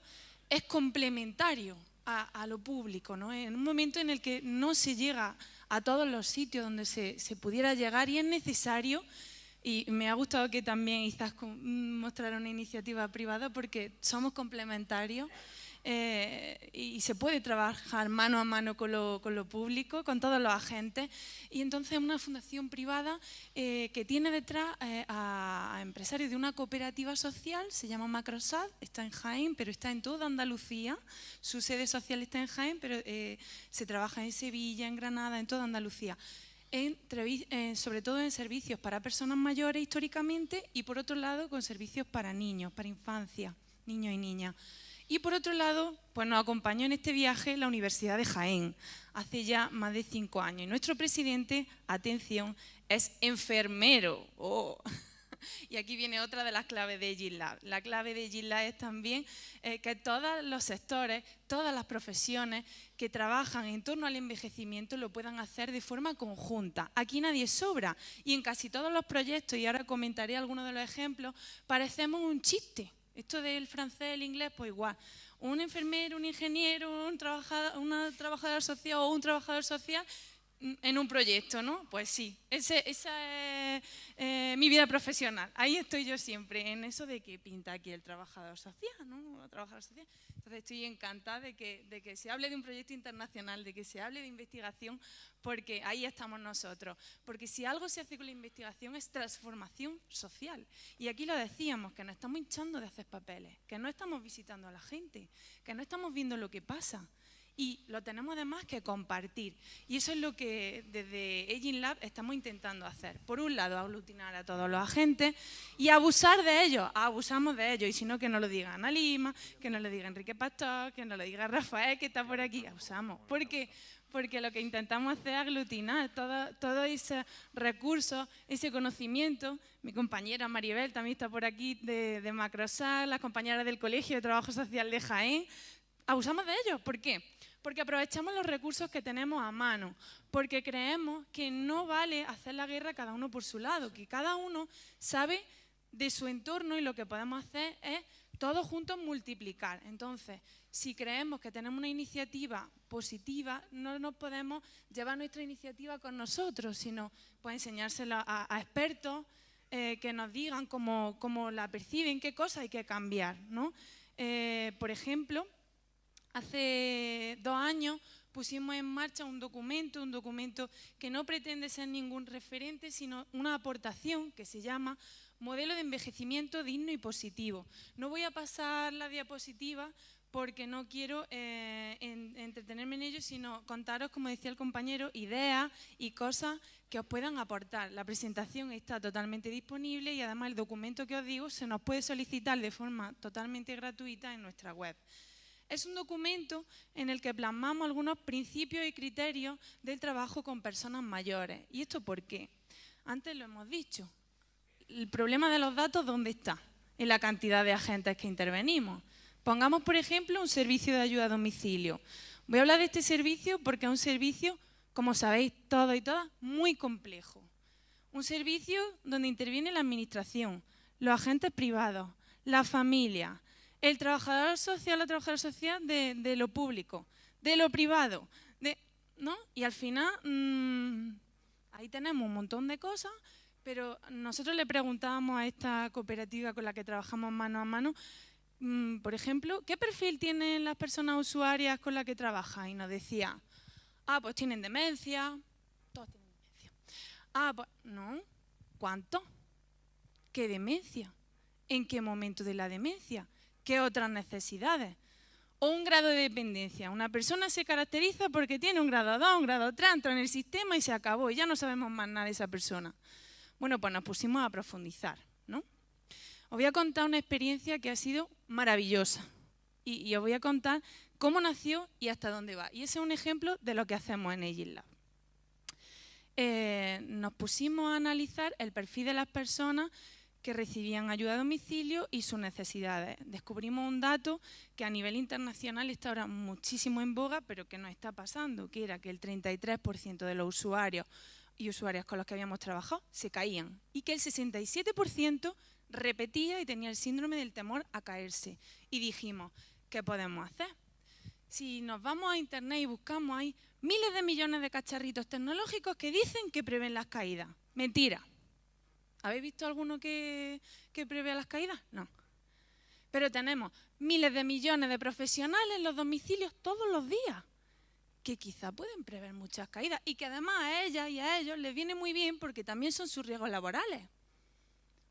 es complementario a lo público, ¿no? En un momento en el que no se llega a todos los sitios donde se pudiera llegar y es necesario. Y me ha gustado que también Izaskun mostrara una iniciativa privada porque somos complementarios y se puede trabajar mano a mano con lo público, con todos los agentes. Y entonces una fundación privada que tiene detrás a empresarios de una cooperativa social, se llama Macrosad, está en Jaén, pero está en toda Andalucía. Su sede social está en Jaén, pero se trabaja en Sevilla, en Granada, en toda Andalucía. Sobre todo en servicios para personas mayores históricamente y por otro lado con servicios para niños, para infancia, niños y niñas. Y por otro lado, pues nos acompañó en este viaje la Universidad de Jaén, hace ya más de 5 años. Y nuestro presidente, atención, es enfermero. ¡Oh! Y aquí viene otra de las claves de Allen Lab. La clave de Allen Lab es también que todos los sectores, todas las profesiones que trabajan en torno al envejecimiento lo puedan hacer de forma conjunta. Aquí nadie sobra y en casi todos los proyectos, y ahora comentaré algunos de los ejemplos, parecemos un chiste. Esto del francés, el inglés, pues igual. Un enfermero, un ingeniero, una trabajadora social o un trabajador social en un proyecto, ¿no? Pues sí, esa es mi vida profesional. Ahí estoy yo siempre, en eso de que pinta aquí el trabajador social, ¿no? La trabajadora social. Entonces estoy encantada de que se hable de un proyecto internacional, de que se hable de investigación, porque ahí estamos nosotros. Porque si algo se hace con la investigación es transformación social. Y aquí lo decíamos, que nos estamos hinchando de hacer papeles, que no estamos visitando a la gente, que no estamos viendo lo que pasa. Y lo tenemos además que compartir. Y eso es lo que desde Allen Lab estamos intentando hacer. Por un lado, aglutinar a todos los agentes y abusar de ellos. Abusamos de ellos. Y si no, que nos lo diga Ana Lima, que nos lo diga Enrique Pastor, que nos lo diga Rafael, que está por aquí. Abusamos. Porque lo que intentamos hacer es aglutinar todo ese recurso, ese conocimiento. Mi compañera Maribel también está por aquí de Macrosad, las compañeras del Colegio de Trabajo Social de Jaén. Abusamos de ellos. ¿Por qué? Porque aprovechamos los recursos que tenemos a mano, porque creemos que no vale hacer la guerra cada uno por su lado, que cada uno sabe de su entorno y lo que podemos hacer es todos juntos multiplicar. Entonces, si creemos que tenemos una iniciativa positiva, no nos podemos llevar nuestra iniciativa con nosotros, sino pues enseñársela a expertos que nos digan cómo la perciben, qué cosas hay que cambiar, ¿no? Por ejemplo, hace 2 años pusimos en marcha un documento que no pretende ser ningún referente, sino una aportación que se llama Modelo de envejecimiento digno y positivo. No voy a pasar la diapositiva porque no quiero entretenerme en ello, sino contaros, como decía el compañero, ideas y cosas que os puedan aportar. La presentación está totalmente disponible y además el documento que os digo se nos puede solicitar de forma totalmente gratuita en nuestra web. Es un documento en el que plasmamos algunos principios y criterios del trabajo con personas mayores. ¿Y esto por qué? Antes lo hemos dicho. El problema de los datos, ¿dónde está? En la cantidad de agentes que intervenimos. Pongamos, por ejemplo, un servicio de ayuda a domicilio. Voy a hablar de este servicio porque es un servicio, como sabéis todos y todas, muy complejo. Un servicio donde interviene la administración, los agentes privados, la familia, el trabajador social, la trabajadora social de lo público, de lo privado, ¿no? Y al final, ahí tenemos un montón de cosas. Pero nosotros le preguntábamos a esta cooperativa con la que trabajamos mano a mano, por ejemplo, ¿qué perfil tienen las personas usuarias con las que trabajan? Y nos decía, pues tienen demencia, todos tienen demencia. Pues no, ¿cuánto? ¿Qué demencia? ¿En qué momento de la demencia? ¿Qué otras necesidades? O un grado de dependencia. Una persona se caracteriza porque tiene un grado 2, un grado 3, entra en el sistema y se acabó, y ya no sabemos más nada de esa persona. Bueno, pues nos pusimos a profundizar, ¿no? Os voy a contar una experiencia que ha sido maravillosa y os voy a contar cómo nació y hasta dónde va. Y ese es un ejemplo de lo que hacemos en Agile Lab. Nos pusimos a analizar el perfil de las personas que recibían ayuda a domicilio y sus necesidades. Descubrimos un dato que a nivel internacional está ahora muchísimo en boga, pero que nos está pasando, que era que el 33% de los usuarios y usuarias con los que habíamos trabajado se caían y que el 67% repetía y tenía el síndrome del temor a caerse. Y dijimos, ¿qué podemos hacer? Si nos vamos a internet y buscamos, hay miles de millones de cacharritos tecnológicos que dicen que prevén las caídas. Mentira. ¿Habéis visto alguno que prevé las caídas? No. Pero tenemos miles de millones de profesionales en los domicilios todos los días que quizá pueden prever muchas caídas y que además a ellas y a ellos les viene muy bien porque también son sus riesgos laborales.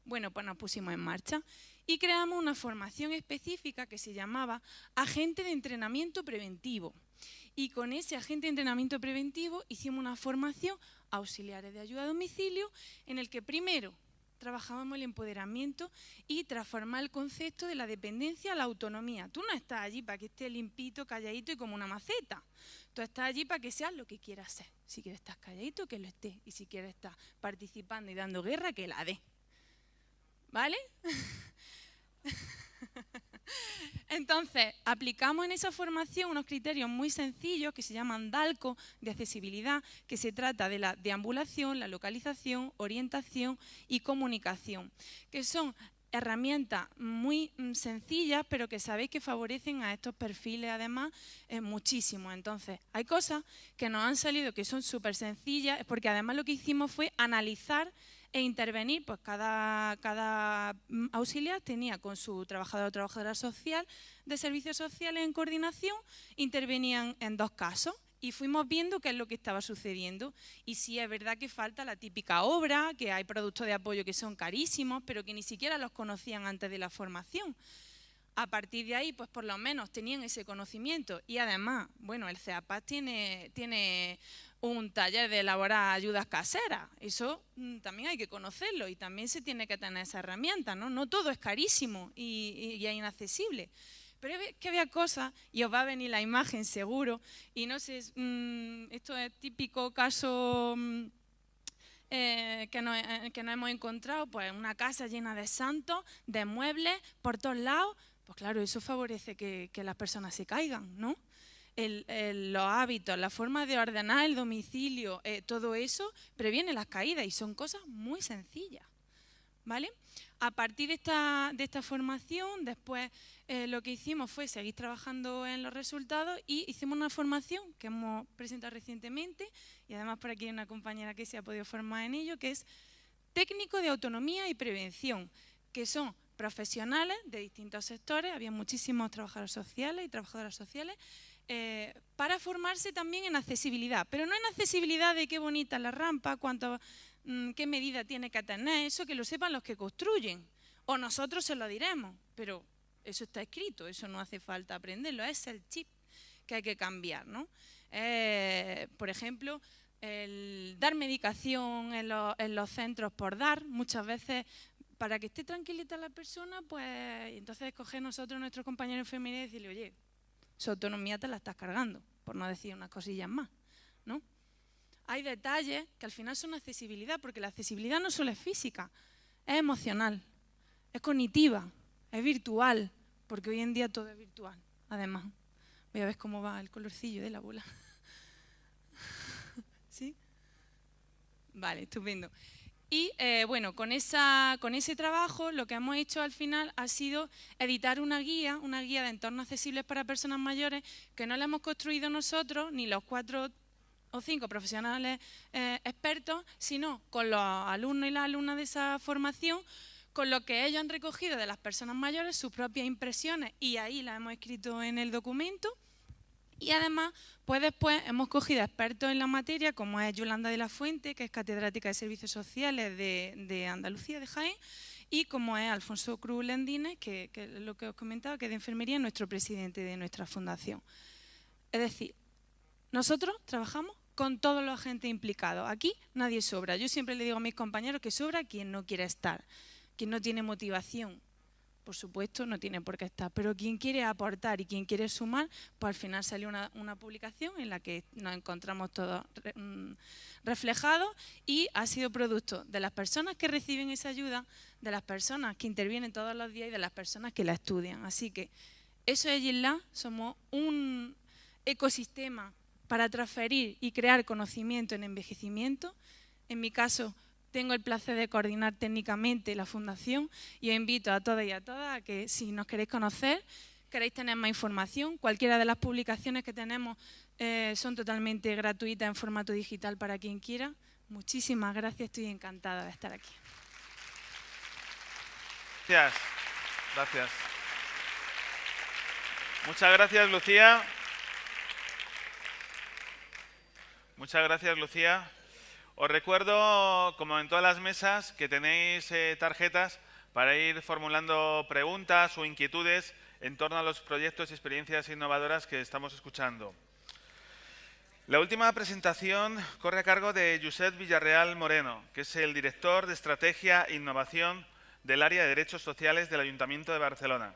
Bueno, pues nos pusimos en marcha y creamos una formación específica que se llamaba Agente de Entrenamiento Preventivo. Y con ese agente de entrenamiento preventivo hicimos una formación a auxiliares de ayuda a domicilio en el que primero trabajábamos el empoderamiento y transformar el concepto de la dependencia a la autonomía. Tú no estás allí para que estés limpito, calladito y como una maceta. Tú estás allí para que seas lo que quieras ser. Si quieres estar calladito, que lo estés. Y si quieres estar participando y dando guerra, que la dé. ¿Vale? Entonces, aplicamos en esa formación unos criterios muy sencillos que se llaman DALCO, de accesibilidad, que se trata de la deambulación, la localización, orientación y comunicación, que son herramientas muy sencillas, pero que sabéis que favorecen a estos perfiles, además, muchísimo. Entonces, hay cosas que nos han salido que son súper sencillas, porque además lo que hicimos fue analizar e intervenir, pues cada auxiliar tenía con su trabajador o trabajadora social de servicios sociales en coordinación, intervenían en 2 casos y fuimos viendo qué es lo que estaba sucediendo. Y sí es verdad que falta la típica obra, que hay productos de apoyo que son carísimos, pero que ni siquiera los conocían antes de la formación. A partir de ahí, pues por lo menos tenían ese conocimiento y además, bueno, el CEAPAS tiene un taller de elaborar ayudas caseras. Eso también hay que conocerlo y también se tiene que tener esa herramienta, ¿no? No todo es carísimo y es inaccesible. Pero es que había cosas, y os va a venir la imagen seguro, y no sé, esto es típico caso que nos hemos encontrado, pues una casa llena de santos, de muebles por todos lados. Pues claro, eso favorece que las personas se caigan, ¿no? Los hábitos, la forma de ordenar el domicilio, todo eso previene las caídas y son cosas muy sencillas. ¿vale? A partir de esta formación, después lo que hicimos fue seguir trabajando en los resultados y hicimos una formación que hemos presentado recientemente, y además por aquí hay una compañera que se ha podido formar en ello, que es técnico de autonomía y prevención, que son profesionales de distintos sectores, había muchísimos trabajadores sociales y trabajadoras sociales, para formarse también en accesibilidad, pero no en accesibilidad de qué bonita la rampa, qué medida tiene que tener, eso que lo sepan los que construyen, o nosotros se lo diremos, pero eso está escrito, eso no hace falta aprenderlo, es el chip que hay que cambiar, ¿no? Por ejemplo, el dar medicación en los centros por dar, muchas veces para que esté tranquilita la persona, pues entonces escoger nosotros, nuestros compañeros de enfermería, y decirle, oye, su autonomía te la estás cargando, por no decir unas cosillas más, ¿no? Hay detalles que al final son accesibilidad, porque la accesibilidad no solo es física, es emocional, es cognitiva, es virtual, porque hoy en día todo es virtual, además. Voy a ver cómo va el colorcillo de la bola. ¿Sí? Vale, estupendo. Y bueno, con ese trabajo lo que hemos hecho al final ha sido editar una guía de entornos accesibles para personas mayores, que no la hemos construido nosotros, ni los 4 o 5 profesionales expertos, sino con los alumnos y las alumnas de esa formación, con lo que ellos han recogido de las personas mayores, sus propias impresiones, y ahí las hemos escrito en el documento. Y además, pues después hemos cogido expertos en la materia, como es Yolanda de la Fuente, que es catedrática de Servicios Sociales de Andalucía, de Jaén, y como es Alfonso Cruz Lendines, que es lo que os comentaba, que es de enfermería, nuestro presidente de nuestra fundación. Es decir, nosotros trabajamos con todos los agentes implicados. Aquí nadie sobra. Yo siempre le digo a mis compañeros que sobra quien no quiere estar, quien no tiene motivación. Por supuesto, no tiene por qué estar, pero quien quiere aportar y quien quiere sumar, pues al final salió una publicación en la que nos encontramos todos reflejados, y ha sido producto de las personas que reciben esa ayuda, de las personas que intervienen todos los días y de las personas que la estudian. Así que eso es YESLA, somos un ecosistema para transferir y crear conocimiento en envejecimiento. En mi caso, tengo el placer de coordinar técnicamente la fundación, y os invito a todas y a todas a que, si nos queréis conocer, queréis tener más información, cualquiera de las publicaciones que tenemos son totalmente gratuitas en formato digital para quien quiera. Muchísimas gracias, estoy encantada de estar aquí. Gracias. Gracias. Muchas gracias, Lucía. Muchas gracias, Lucía. Os recuerdo, como en todas las mesas, que tenéis tarjetas para ir formulando preguntas o inquietudes en torno a los proyectos y experiencias innovadoras que estamos escuchando. La última presentación corre a cargo de Josep Villarreal Moreno, que es el director de Estrategia e Innovación del área de Derechos Sociales del Ayuntamiento de Barcelona.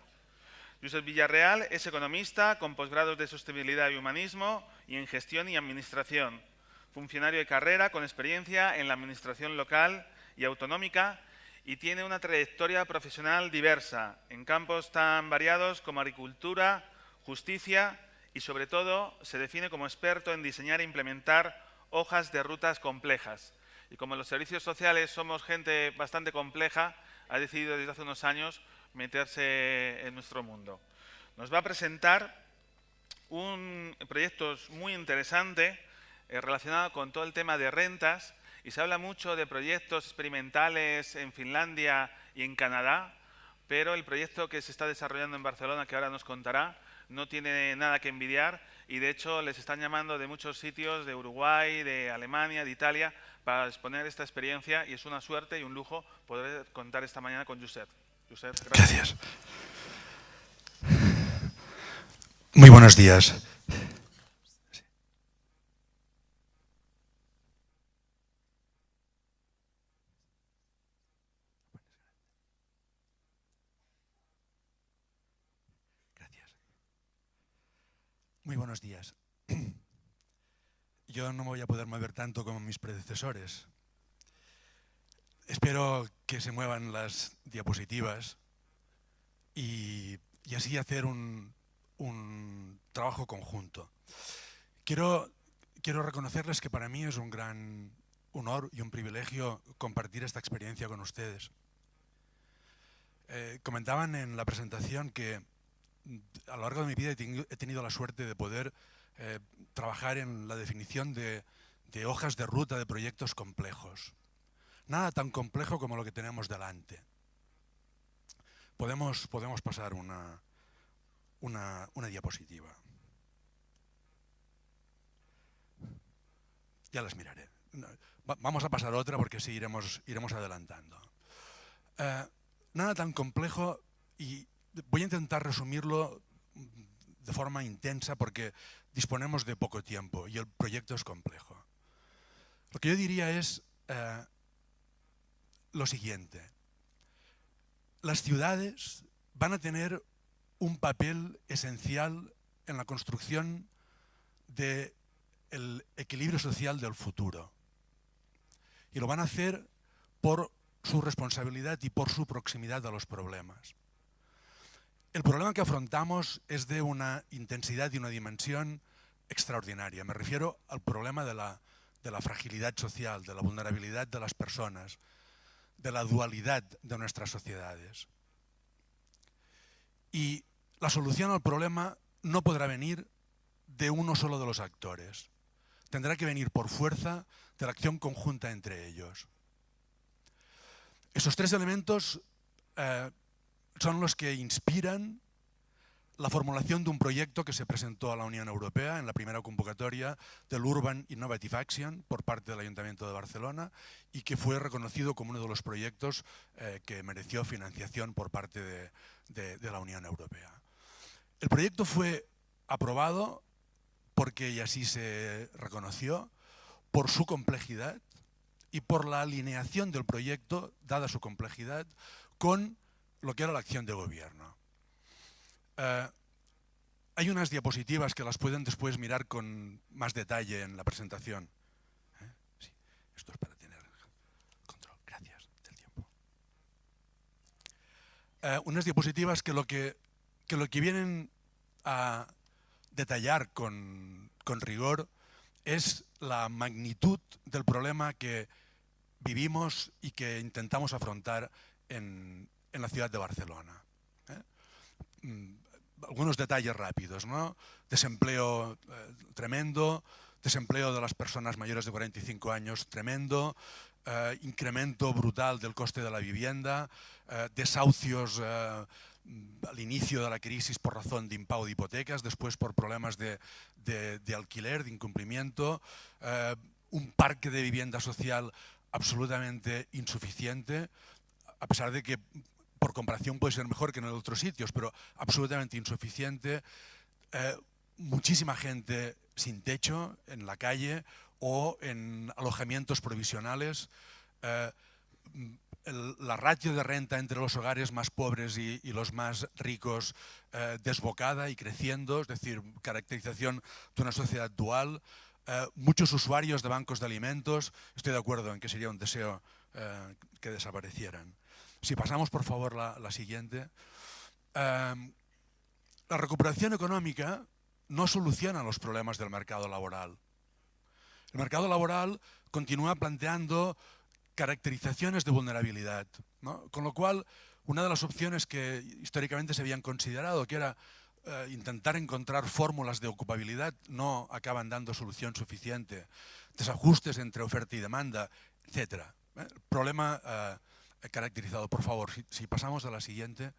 Josep Villarreal es economista con posgrados de Sostenibilidad y Humanismo y en Gestión y Administración. Funcionario de carrera con experiencia en la administración local y autonómica, y tiene una trayectoria profesional diversa en campos tan variados como agricultura, justicia, y sobre todo se define como experto en diseñar e implementar hojas de rutas complejas. Y como en los servicios sociales somos gente bastante compleja, ha decidido desde hace unos años meterse en nuestro mundo. Nos va a presentar un proyecto muy interesante relacionado con todo el tema de rentas, y se habla mucho de proyectos experimentales en Finlandia y en Canadá, pero el proyecto que se está desarrollando en Barcelona, que ahora nos contará, no tiene nada que envidiar, y de hecho les están llamando de muchos sitios, de Uruguay, de Alemania, de Italia, para exponer esta experiencia, y es una suerte y un lujo poder contar esta mañana con Josep. Josep, gracias. Muy buenos días. Muy buenos días. Yo no me voy a poder mover tanto como mis predecesores. Espero que se muevan las diapositivas y así hacer un trabajo conjunto. Quiero reconocerles que para mí es un gran honor y un privilegio compartir esta experiencia con ustedes. Comentaban en la presentación que a lo largo de mi vida he tenido la suerte de poder trabajar en la definición de hojas de ruta de proyectos complejos. Nada tan complejo como lo que tenemos delante. Podemos pasar una diapositiva. Ya las miraré. Vamos a pasar otra porque sí iremos adelantando. Nada tan complejo, y voy a intentar resumirlo de forma intensa porque disponemos de poco tiempo y el proyecto es complejo. Lo que yo diría es lo siguiente. Las ciudades van a tener un papel esencial en la construcción del equilibrio social del futuro. Y lo van a hacer por su responsabilidad y por su proximidad a los problemas. El problema que afrontamos es de una intensidad y una dimensión extraordinaria. Me refiero al problema de la fragilidad social, de la vulnerabilidad de las personas, de la dualidad de nuestras sociedades. Y la solución al problema no podrá venir de uno solo de los actores. Tendrá que venir por fuerza de la acción conjunta entre ellos. Esos tres elementos son los que inspiran la formulación de un proyecto que se presentó a la Unión Europea en la primera convocatoria del Urban Innovative Action por parte del Ayuntamiento de Barcelona y que fue reconocido como uno de los proyectos que mereció financiación por parte de la Unión Europea. El proyecto fue aprobado porque, y así se reconoció, por su complejidad y por la alineación del proyecto, dada su complejidad, con lo que era la acción de gobierno. Hay unas diapositivas que las pueden después mirar con más detalle en la presentación. Sí, esto es para tener control. Gracias, del tiempo. Unas diapositivas que lo que vienen a detallar con rigor es la magnitud del problema que vivimos y que intentamos afrontar en la ciudad de Barcelona. Algunos detalles rápidos, ¿no? Desempleo tremendo, desempleo de las personas mayores de 45 años tremendo, incremento brutal del coste de la vivienda, desahucios al inicio de la crisis por razón de impago de hipotecas, después por problemas de alquiler, de incumplimiento, un parque de vivienda social absolutamente insuficiente, a pesar de que por comparación puede ser mejor que en otros sitios, pero absolutamente insuficiente, muchísima gente sin techo en la calle o en alojamientos provisionales, la ratio de renta entre los hogares más pobres y los más ricos desbocada y creciendo, es decir, caracterización de una sociedad dual, muchos usuarios de bancos de alimentos. Estoy de acuerdo en que sería un deseo que desaparecieran. Si pasamos, por favor, la siguiente. La recuperación económica no soluciona los problemas del mercado laboral. El mercado laboral continúa planteando caracterizaciones de vulnerabilidad, ¿no? Con lo cual, una de las opciones que históricamente se habían considerado, que era intentar encontrar fórmulas de ocupabilidad, no acaban dando solución suficiente. Desajustes entre oferta y demanda, etc. Problema caracterizado. Por favor, si pasamos a la siguiente.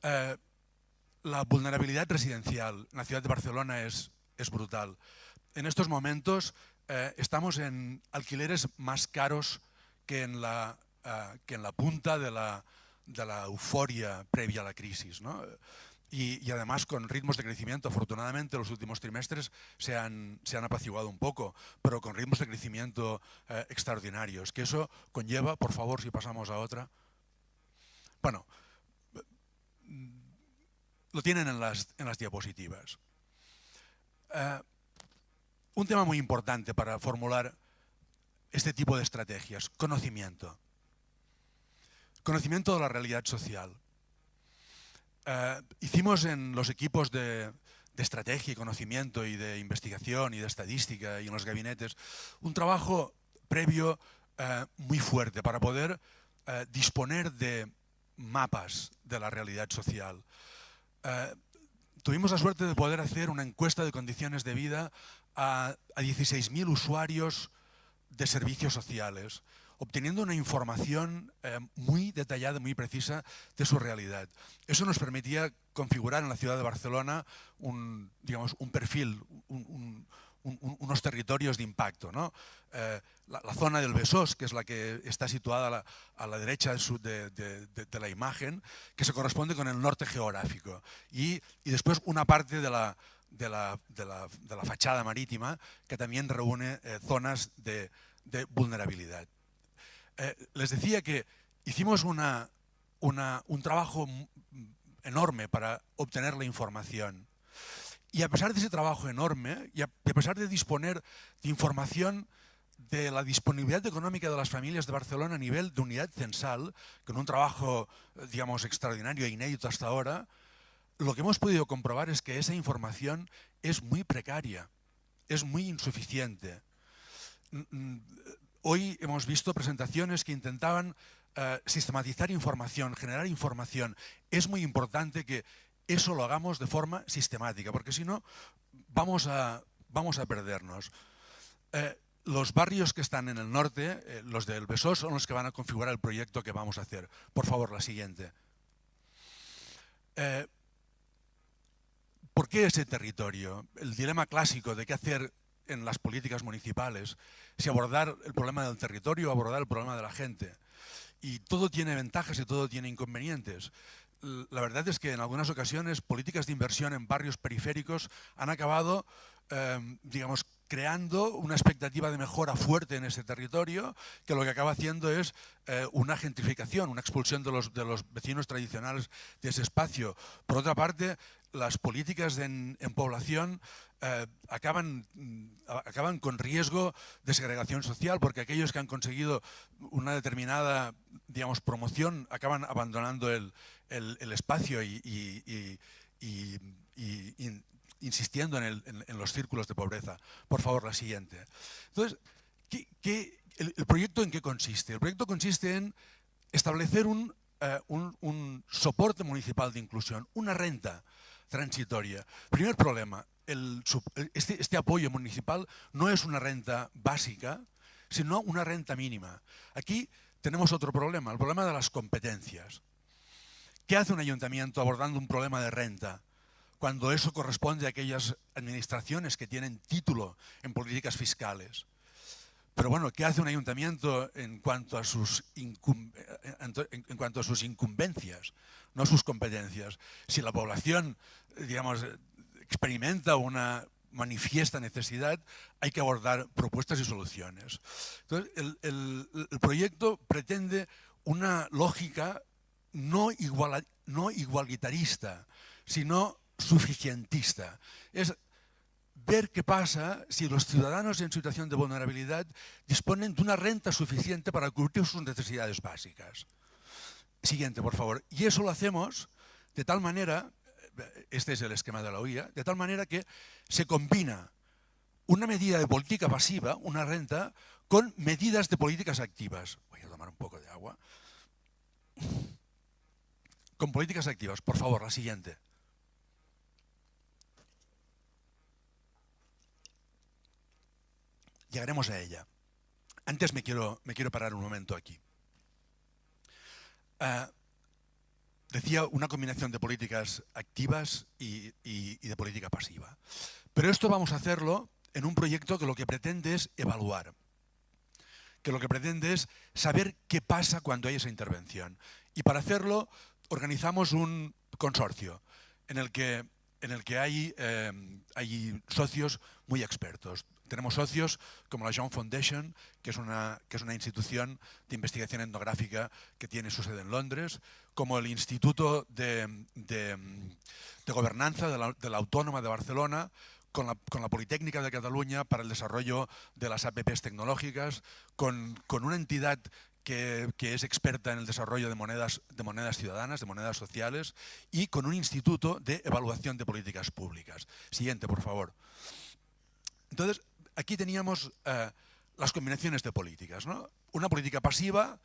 La vulnerabilidad residencial en la ciudad de Barcelona es brutal. En estos momentos estamos en alquileres más caros que en la punta de la euforia previa a la crisis, ¿no? Y además con ritmos de crecimiento, afortunadamente los últimos trimestres se han apaciguado un poco, pero con ritmos de crecimiento extraordinarios, que eso conlleva, por favor, si pasamos a otra. Bueno, lo tienen en las diapositivas. Un tema muy importante para formular este tipo de estrategias: conocimiento. Conocimiento de la realidad social. Hicimos en los equipos de estrategia y conocimiento y de investigación y de estadística y en los gabinetes un trabajo previo muy fuerte para poder disponer de mapas de la realidad social. Tuvimos la suerte de poder hacer una encuesta de condiciones de vida a 16.000 usuarios de servicios sociales, obteniendo una información muy detallada, muy precisa de su realidad. Eso nos permitía configurar en la ciudad de Barcelona un perfil, unos territorios de impacto, ¿no? La zona del Besós, que es la que está situada a la derecha de la imagen, que se corresponde con el norte geográfico. Y después una parte de la fachada marítima, que también reúne zonas de vulnerabilidad. Les decía que hicimos un trabajo enorme para obtener la información. Y a pesar de ese trabajo enorme, y a pesar de disponer de información de la disponibilidad económica de las familias de Barcelona a nivel de unidad censal, con un trabajo, digamos, extraordinario e inédito hasta ahora, lo que hemos podido comprobar es que esa información es muy precaria, es muy insuficiente. Hoy hemos visto presentaciones que intentaban sistematizar información, generar información. Es muy importante que eso lo hagamos de forma sistemática, porque si no vamos a perdernos. Los barrios que están en el norte, los del Besós, son los que van a configurar el proyecto que vamos a hacer. Por favor, la siguiente. ¿Por qué ese territorio? El dilema clásico de qué hacer en las políticas municipales, si abordar el problema del territorio o abordar el problema de la gente. Y todo tiene ventajas y todo tiene inconvenientes. La verdad es que en algunas ocasiones políticas de inversión en barrios periféricos han acabado, digamos, creando una expectativa de mejora fuerte en ese territorio, que lo que acaba haciendo es una gentrificación, una expulsión de los vecinos tradicionales de ese espacio. Por otra parte, las políticas en población acaban con riesgo de segregación social, porque aquellos que han conseguido una determinada, digamos, promoción acaban abandonando el espacio y insistiendo en los círculos de pobreza. Por favor, la siguiente. Entonces, ¿el proyecto en qué consiste? El proyecto consiste en establecer un soporte municipal de inclusión, una renta transitoria. Primer problema, este apoyo municipal no es una renta básica, sino una renta mínima. Aquí tenemos otro problema, el problema de las competencias. ¿Qué hace un ayuntamiento abordando un problema de renta cuando eso corresponde a aquellas administraciones que tienen título en políticas fiscales? Pero bueno, ¿qué hace un ayuntamiento en cuanto a sus incumbencias, no sus competencias? Si la población, digamos, experimenta una manifiesta necesidad, hay que abordar propuestas y soluciones. Entonces, el proyecto pretende una lógica no igualitarista, sino suficientista. Es ver qué pasa si los ciudadanos en situación de vulnerabilidad disponen de una renta suficiente para cubrir sus necesidades básicas. Siguiente, por favor. Y eso lo hacemos de tal manera, este es el esquema de la OIA, de tal manera que se combina una medida de política pasiva, una renta, con medidas de políticas activas. Voy a tomar un poco de agua. Con políticas activas, por favor, la siguiente. Llegaremos a ella. Antes me quiero parar un momento aquí. Decía una combinación de políticas activas y de política pasiva. Pero esto vamos a hacerlo en un proyecto que lo que pretende es evaluar, que lo que pretende es saber qué pasa cuando hay esa intervención. Y para hacerlo organizamos un consorcio en el que hay socios muy expertos. Tenemos socios como la Young Foundation, que es una institución de investigación etnográfica que tiene su sede en Londres, como el Instituto de Gobernanza de la Autónoma de Barcelona, con la Politécnica de Cataluña para el desarrollo de las APPs tecnológicas, con una entidad que es experta en el desarrollo de monedas ciudadanas, de monedas sociales, y con un instituto de evaluación de políticas públicas. Siguiente, por favor. Entonces, aquí teníamos las combinaciones de políticas, ¿no? Una política pasiva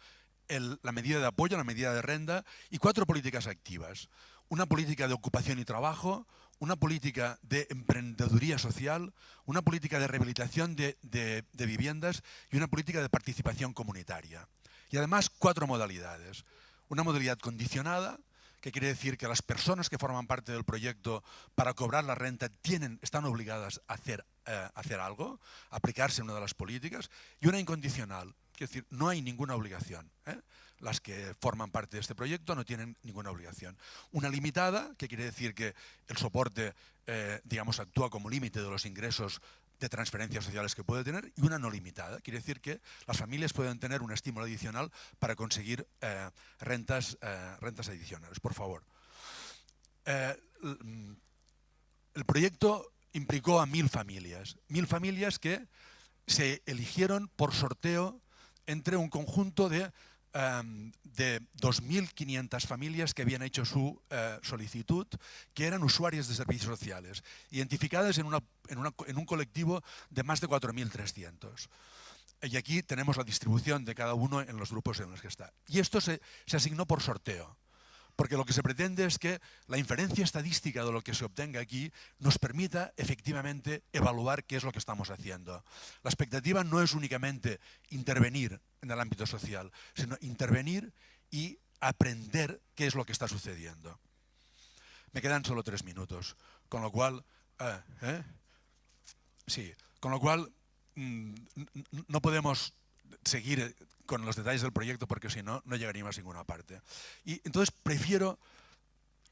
la medida de apoyo, la medida de renta y 4 políticas activas. Una política de ocupación y trabajo, una política de emprendeduría social, una política de rehabilitación de viviendas y una política de participación comunitaria. Y además 4 modalidades. Una modalidad condicionada, que quiere decir que las personas que forman parte del proyecto para cobrar la renta están obligadas a hacer algo, a aplicarse una de las políticas, y una incondicional, es decir, no hay ninguna obligación. Las que forman parte de este proyecto no tienen ninguna obligación. Una limitada, que quiere decir que el soporte, digamos, actúa como límite de los ingresos de transferencias sociales que puede tener, y una no limitada, quiere decir que las familias pueden tener un estímulo adicional para conseguir rentas adicionales. Por favor. El proyecto implicó a 1000 familias que se eligieron por sorteo entre un conjunto de 2.500 familias que habían hecho su solicitud, que eran usuarias de servicios sociales, identificadas en un colectivo de más de 4.300. Y aquí tenemos la distribución de cada uno en los grupos en los que está. Y esto se asignó por sorteo, porque lo que se pretende es que la inferencia estadística de lo que se obtenga aquí nos permita efectivamente evaluar qué es lo que estamos haciendo. La expectativa no es únicamente intervenir en el ámbito social, sino intervenir y aprender qué es lo que está sucediendo. Me quedan solo 3 minutos, con lo cual, no podemos seguir con los detalles del proyecto porque si no, no llegaríamos a ninguna parte. Y entonces prefiero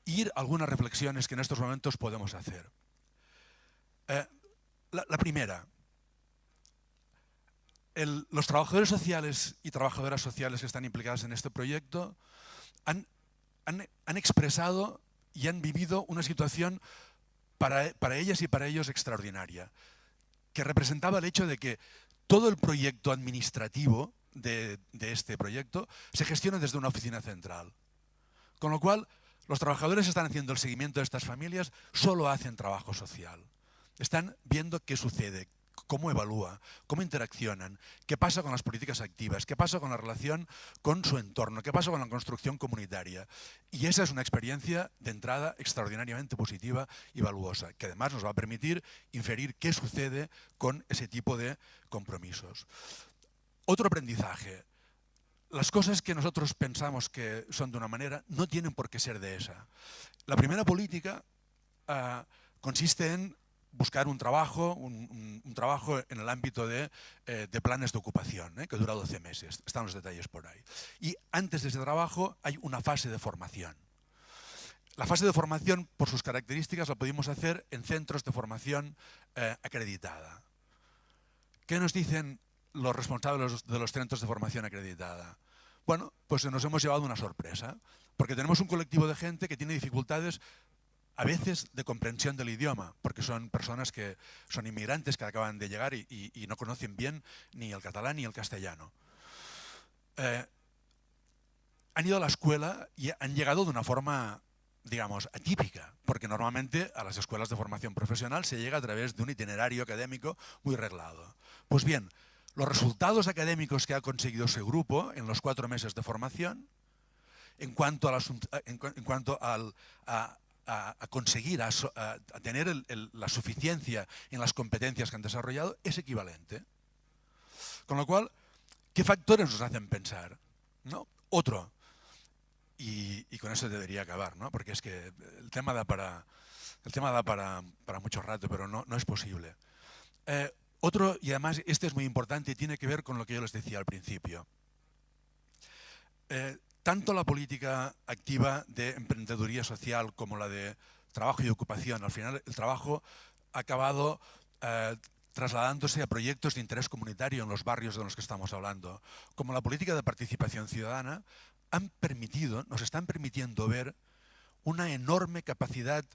ir a algunas reflexiones que en estos momentos podemos hacer. La primera, los trabajadores sociales y trabajadoras sociales que están implicadas en este proyecto han expresado y han vivido una situación para ellas y para ellos extraordinaria, que representaba el hecho de que todo el proyecto administrativo de este proyecto se gestiona desde una oficina central. Con lo cual, los trabajadores están haciendo el seguimiento de estas familias, solo hacen trabajo social. Están viendo qué sucede, cómo evalúa, cómo interaccionan, qué pasa con las políticas activas, qué pasa con la relación con su entorno, qué pasa con la construcción comunitaria. Y esa es una experiencia de entrada extraordinariamente positiva y valuosa, que además nos va a permitir inferir qué sucede con ese tipo de compromisos. Otro aprendizaje. Las cosas que nosotros pensamos que son de una manera no tienen por qué ser de esa. La primera política consiste en buscar un trabajo en el ámbito de planes de ocupación, que dura 12 meses. Están los detalles por ahí. Y antes de ese trabajo hay una fase de formación. La fase de formación, por sus características, la podemos hacer en centros de formación acreditada. ¿Qué nos dicen los responsables de los centros de formación acreditada? Bueno, pues nos hemos llevado una sorpresa, porque tenemos un colectivo de gente que tiene dificultades a veces de comprensión del idioma, porque son personas que son inmigrantes que acaban de llegar y no conocen bien ni el catalán ni el castellano. Han ido a la escuela y han llegado de una forma, digamos, atípica, porque normalmente a las escuelas de formación profesional se llega a través de un itinerario académico muy reglado. Pues bien, los resultados académicos que ha conseguido ese grupo en los 4 meses de formación, en cuanto a conseguir, a tener la suficiencia en las competencias que han desarrollado, es equivalente. Con lo cual, ¿qué factores nos hacen pensar? ¿No? Otro, y con eso debería acabar, ¿no? Porque es que el tema da para mucho rato, pero no es posible. Otro, y además este es muy importante y tiene que ver con lo que yo les decía al principio. Tanto la política activa de emprendeduría social como la de trabajo y ocupación, al final el trabajo ha acabado trasladándose a proyectos de interés comunitario en los barrios de los que estamos hablando, como la política de participación ciudadana, nos están permitiendo ver una enorme capacidad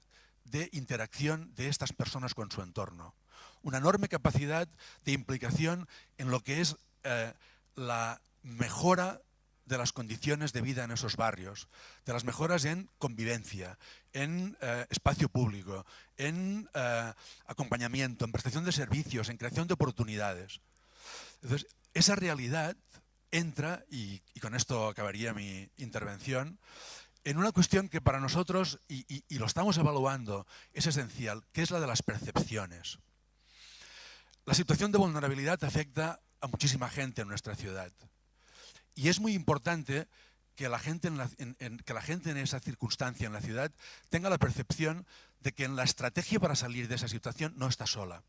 de interacción de estas personas con su entorno, una enorme capacidad de implicación en lo que es la mejora de las condiciones de vida en esos barrios, de las mejoras en convivencia, en espacio público, en acompañamiento, en prestación de servicios, en creación de oportunidades. Entonces, esa realidad entra, y con esto acabaría mi intervención, en una cuestión que para nosotros, y lo estamos evaluando, es esencial, que es la de las percepciones. La situación de vulnerabilidad afecta a muchísima gente en nuestra ciudad. Y es muy importante que la gente en esa circunstancia en la ciudad tenga la percepción de que en la estrategia para salir de esa situación no está sola.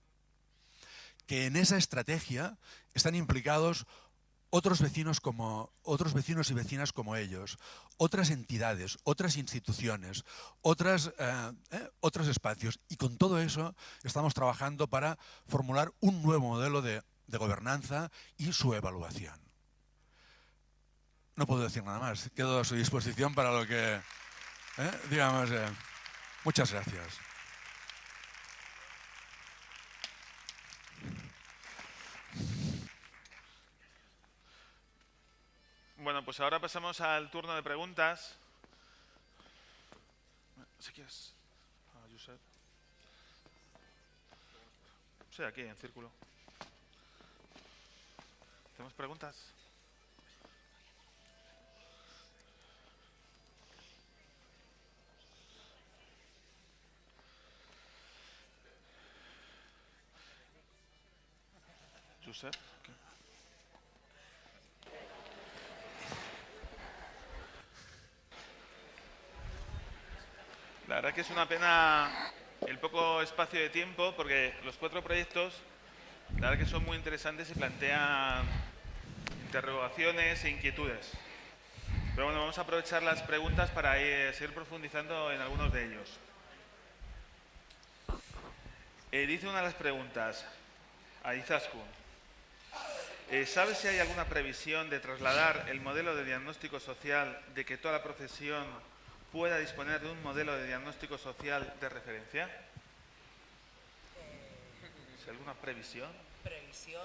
Que en esa estrategia están implicados otros vecinos y vecinas como ellos, otras entidades, otras instituciones, otros espacios. Y con todo eso estamos trabajando para formular un nuevo modelo de gobernanza y su evaluación. No puedo decir nada más. Quedo a su disposición para lo que, digamos, muchas gracias. Bueno, pues ahora pasamos al turno de preguntas. Si quieres, Josep. Sí, aquí, en círculo. ¿Tenemos preguntas? Josep. La verdad que es una pena el poco espacio de tiempo, porque los 4 proyectos, la verdad que son muy interesantes y plantean interrogaciones e inquietudes. Pero bueno, vamos a aprovechar las preguntas para seguir profundizando en algunos de ellos. Dice una de las preguntas, a Izaskun. ¿Sabes si hay alguna previsión de trasladar el modelo de diagnóstico social, de que toda la profesión pueda disponer de un modelo de diagnóstico social de referencia? ¿Hay alguna previsión? Previsión.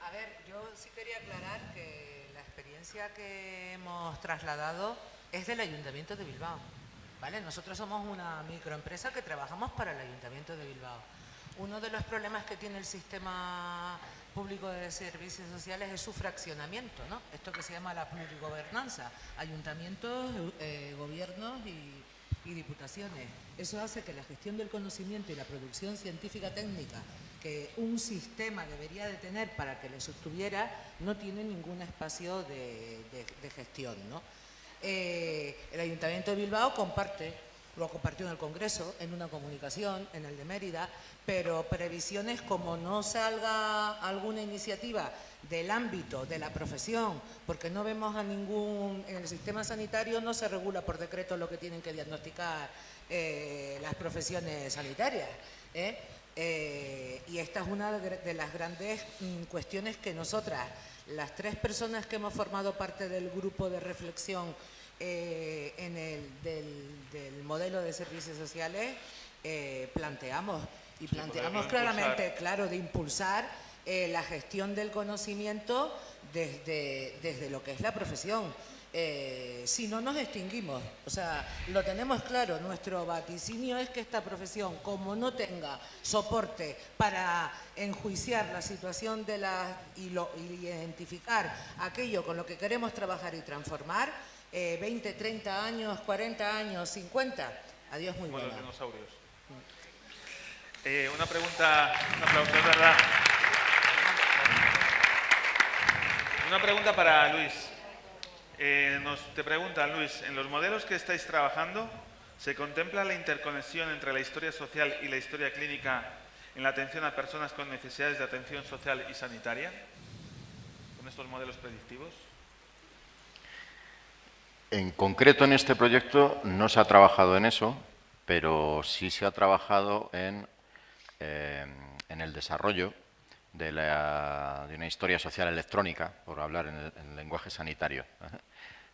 A ver, yo sí quería aclarar que la experiencia que hemos trasladado es del Ayuntamiento de Bilbao, ¿vale? Nosotros somos una microempresa que trabajamos para el Ayuntamiento de Bilbao. Uno de los problemas que tiene el sistema público de servicios sociales es su fraccionamiento, ¿no? Esto que se llama la plurigobernanza, ayuntamientos, gobiernos y diputaciones. Eso hace que la gestión del conocimiento y la producción científica técnica que un sistema debería de tener para que le sostuviera, no tiene ningún espacio de gestión, ¿no? El Ayuntamiento de Bilbao lo compartió en el Congreso, en una comunicación, en el de Mérida, pero previsiones como no salga alguna iniciativa del ámbito de la profesión, porque no vemos a en el sistema sanitario no se regula por decreto lo que tienen que diagnosticar las profesiones sanitarias, y esta es una de las grandes cuestiones que nosotras, las 3 personas que hemos formado parte del grupo de reflexión del modelo de servicios sociales, planteamos claramente, claro, de impulsar la gestión del conocimiento desde lo que es la profesión. Si no nos extinguimos, o sea, lo tenemos claro, nuestro vaticinio es que esta profesión, como no tenga soporte para enjuiciar la situación y identificar aquello con lo que queremos trabajar y transformar, 20, 30 años, 40 años, 50, adiós muy buena. Como los dinosaurios. Una pregunta, un aplauso, es verdad. Una pregunta para Luis. Te preguntan, Luis, en los modelos que estáis trabajando, ¿se contempla la interconexión entre la historia social y la historia clínica en la atención a personas con necesidades de atención social y sanitaria? ¿Con estos modelos predictivos? En concreto, en este proyecto no se ha trabajado en eso, pero sí se ha trabajado en el desarrollo de una historia social electrónica, por hablar en lenguaje sanitario,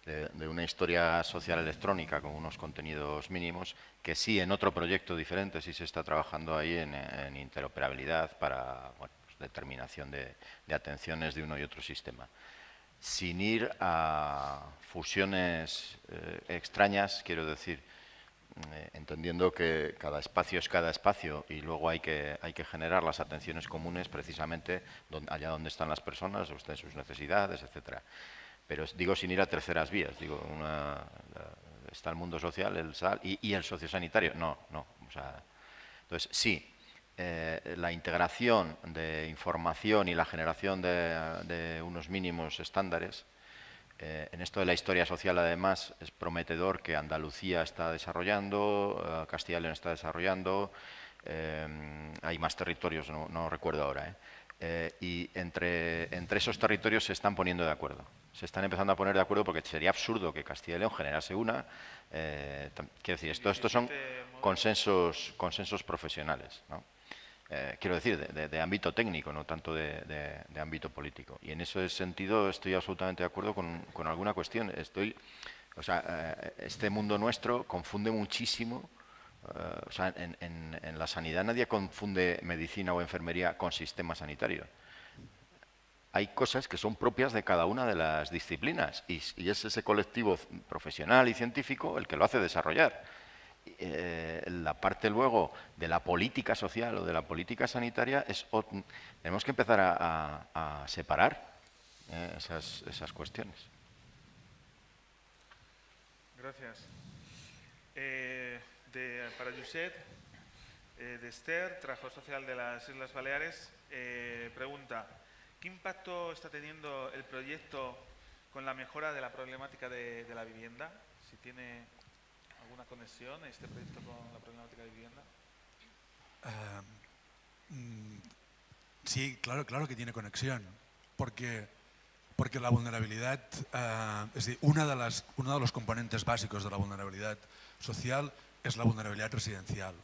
de una historia social electrónica con unos contenidos mínimos, que sí, en otro proyecto diferente, sí se está trabajando ahí en interoperabilidad para determinación de atenciones de uno y otro sistema. Sin ir a fusiones extrañas, quiero decir, entendiendo que cada espacio es cada espacio y luego hay que generar las atenciones comunes precisamente allá donde están las personas, sus necesidades, etcétera. Pero digo sin ir a terceras vías, digo, está el mundo social, el SAL y el sociosanitario. No. O sea, entonces, sí, la integración de información y la generación de unos mínimos estándares. En esto de la historia social, además, es prometedor que Andalucía está desarrollando, Castilla y León está desarrollando, hay más territorios, no recuerdo ahora, y entre esos territorios se están poniendo de acuerdo. Se están empezando a poner de acuerdo porque sería absurdo que Castilla y León generase una. Quiero decir, estos son consensos profesionales, ¿no? Quiero decir, de ámbito técnico, no tanto de ámbito político. Y en ese sentido estoy absolutamente de acuerdo con alguna cuestión. Este mundo nuestro confunde muchísimo. O sea, en la sanidad nadie confunde medicina o enfermería con sistema sanitario. Hay cosas que son propias de cada una de las disciplinas y es ese colectivo profesional y científico el que lo hace desarrollar. La parte luego de la política social o de la política sanitaria tenemos que empezar a separar esas cuestiones. Gracias. Para Josep, de Esther, Trabajador Social de las Islas Baleares, pregunta: ¿qué impacto está teniendo el proyecto con la mejora de la problemática de la vivienda? Si tiene alguna conexión este proyecto con la problemática de vivienda. Sí, claro que tiene conexión, porque la vulnerabilidad, es decir, uno de los componentes básicos de la vulnerabilidad social es la vulnerabilidad residencial.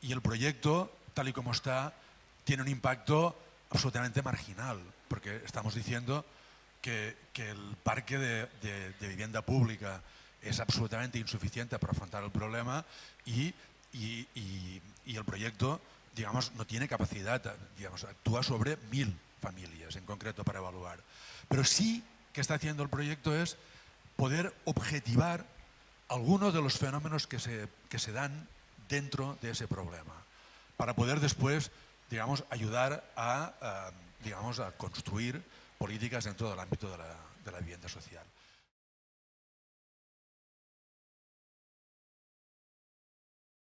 Y el proyecto, tal y como está, tiene un impacto absolutamente marginal, porque estamos diciendo que el parque de vivienda pública es absolutamente insuficiente para afrontar el problema y el proyecto, digamos, no tiene capacidad, digamos, actúa sobre 1000 familias en concreto para evaluar. Pero sí que está haciendo el proyecto es poder objetivar algunos de los fenómenos que se dan dentro de ese problema, para poder después, digamos, ayudar a construir políticas dentro del ámbito de la vivienda social.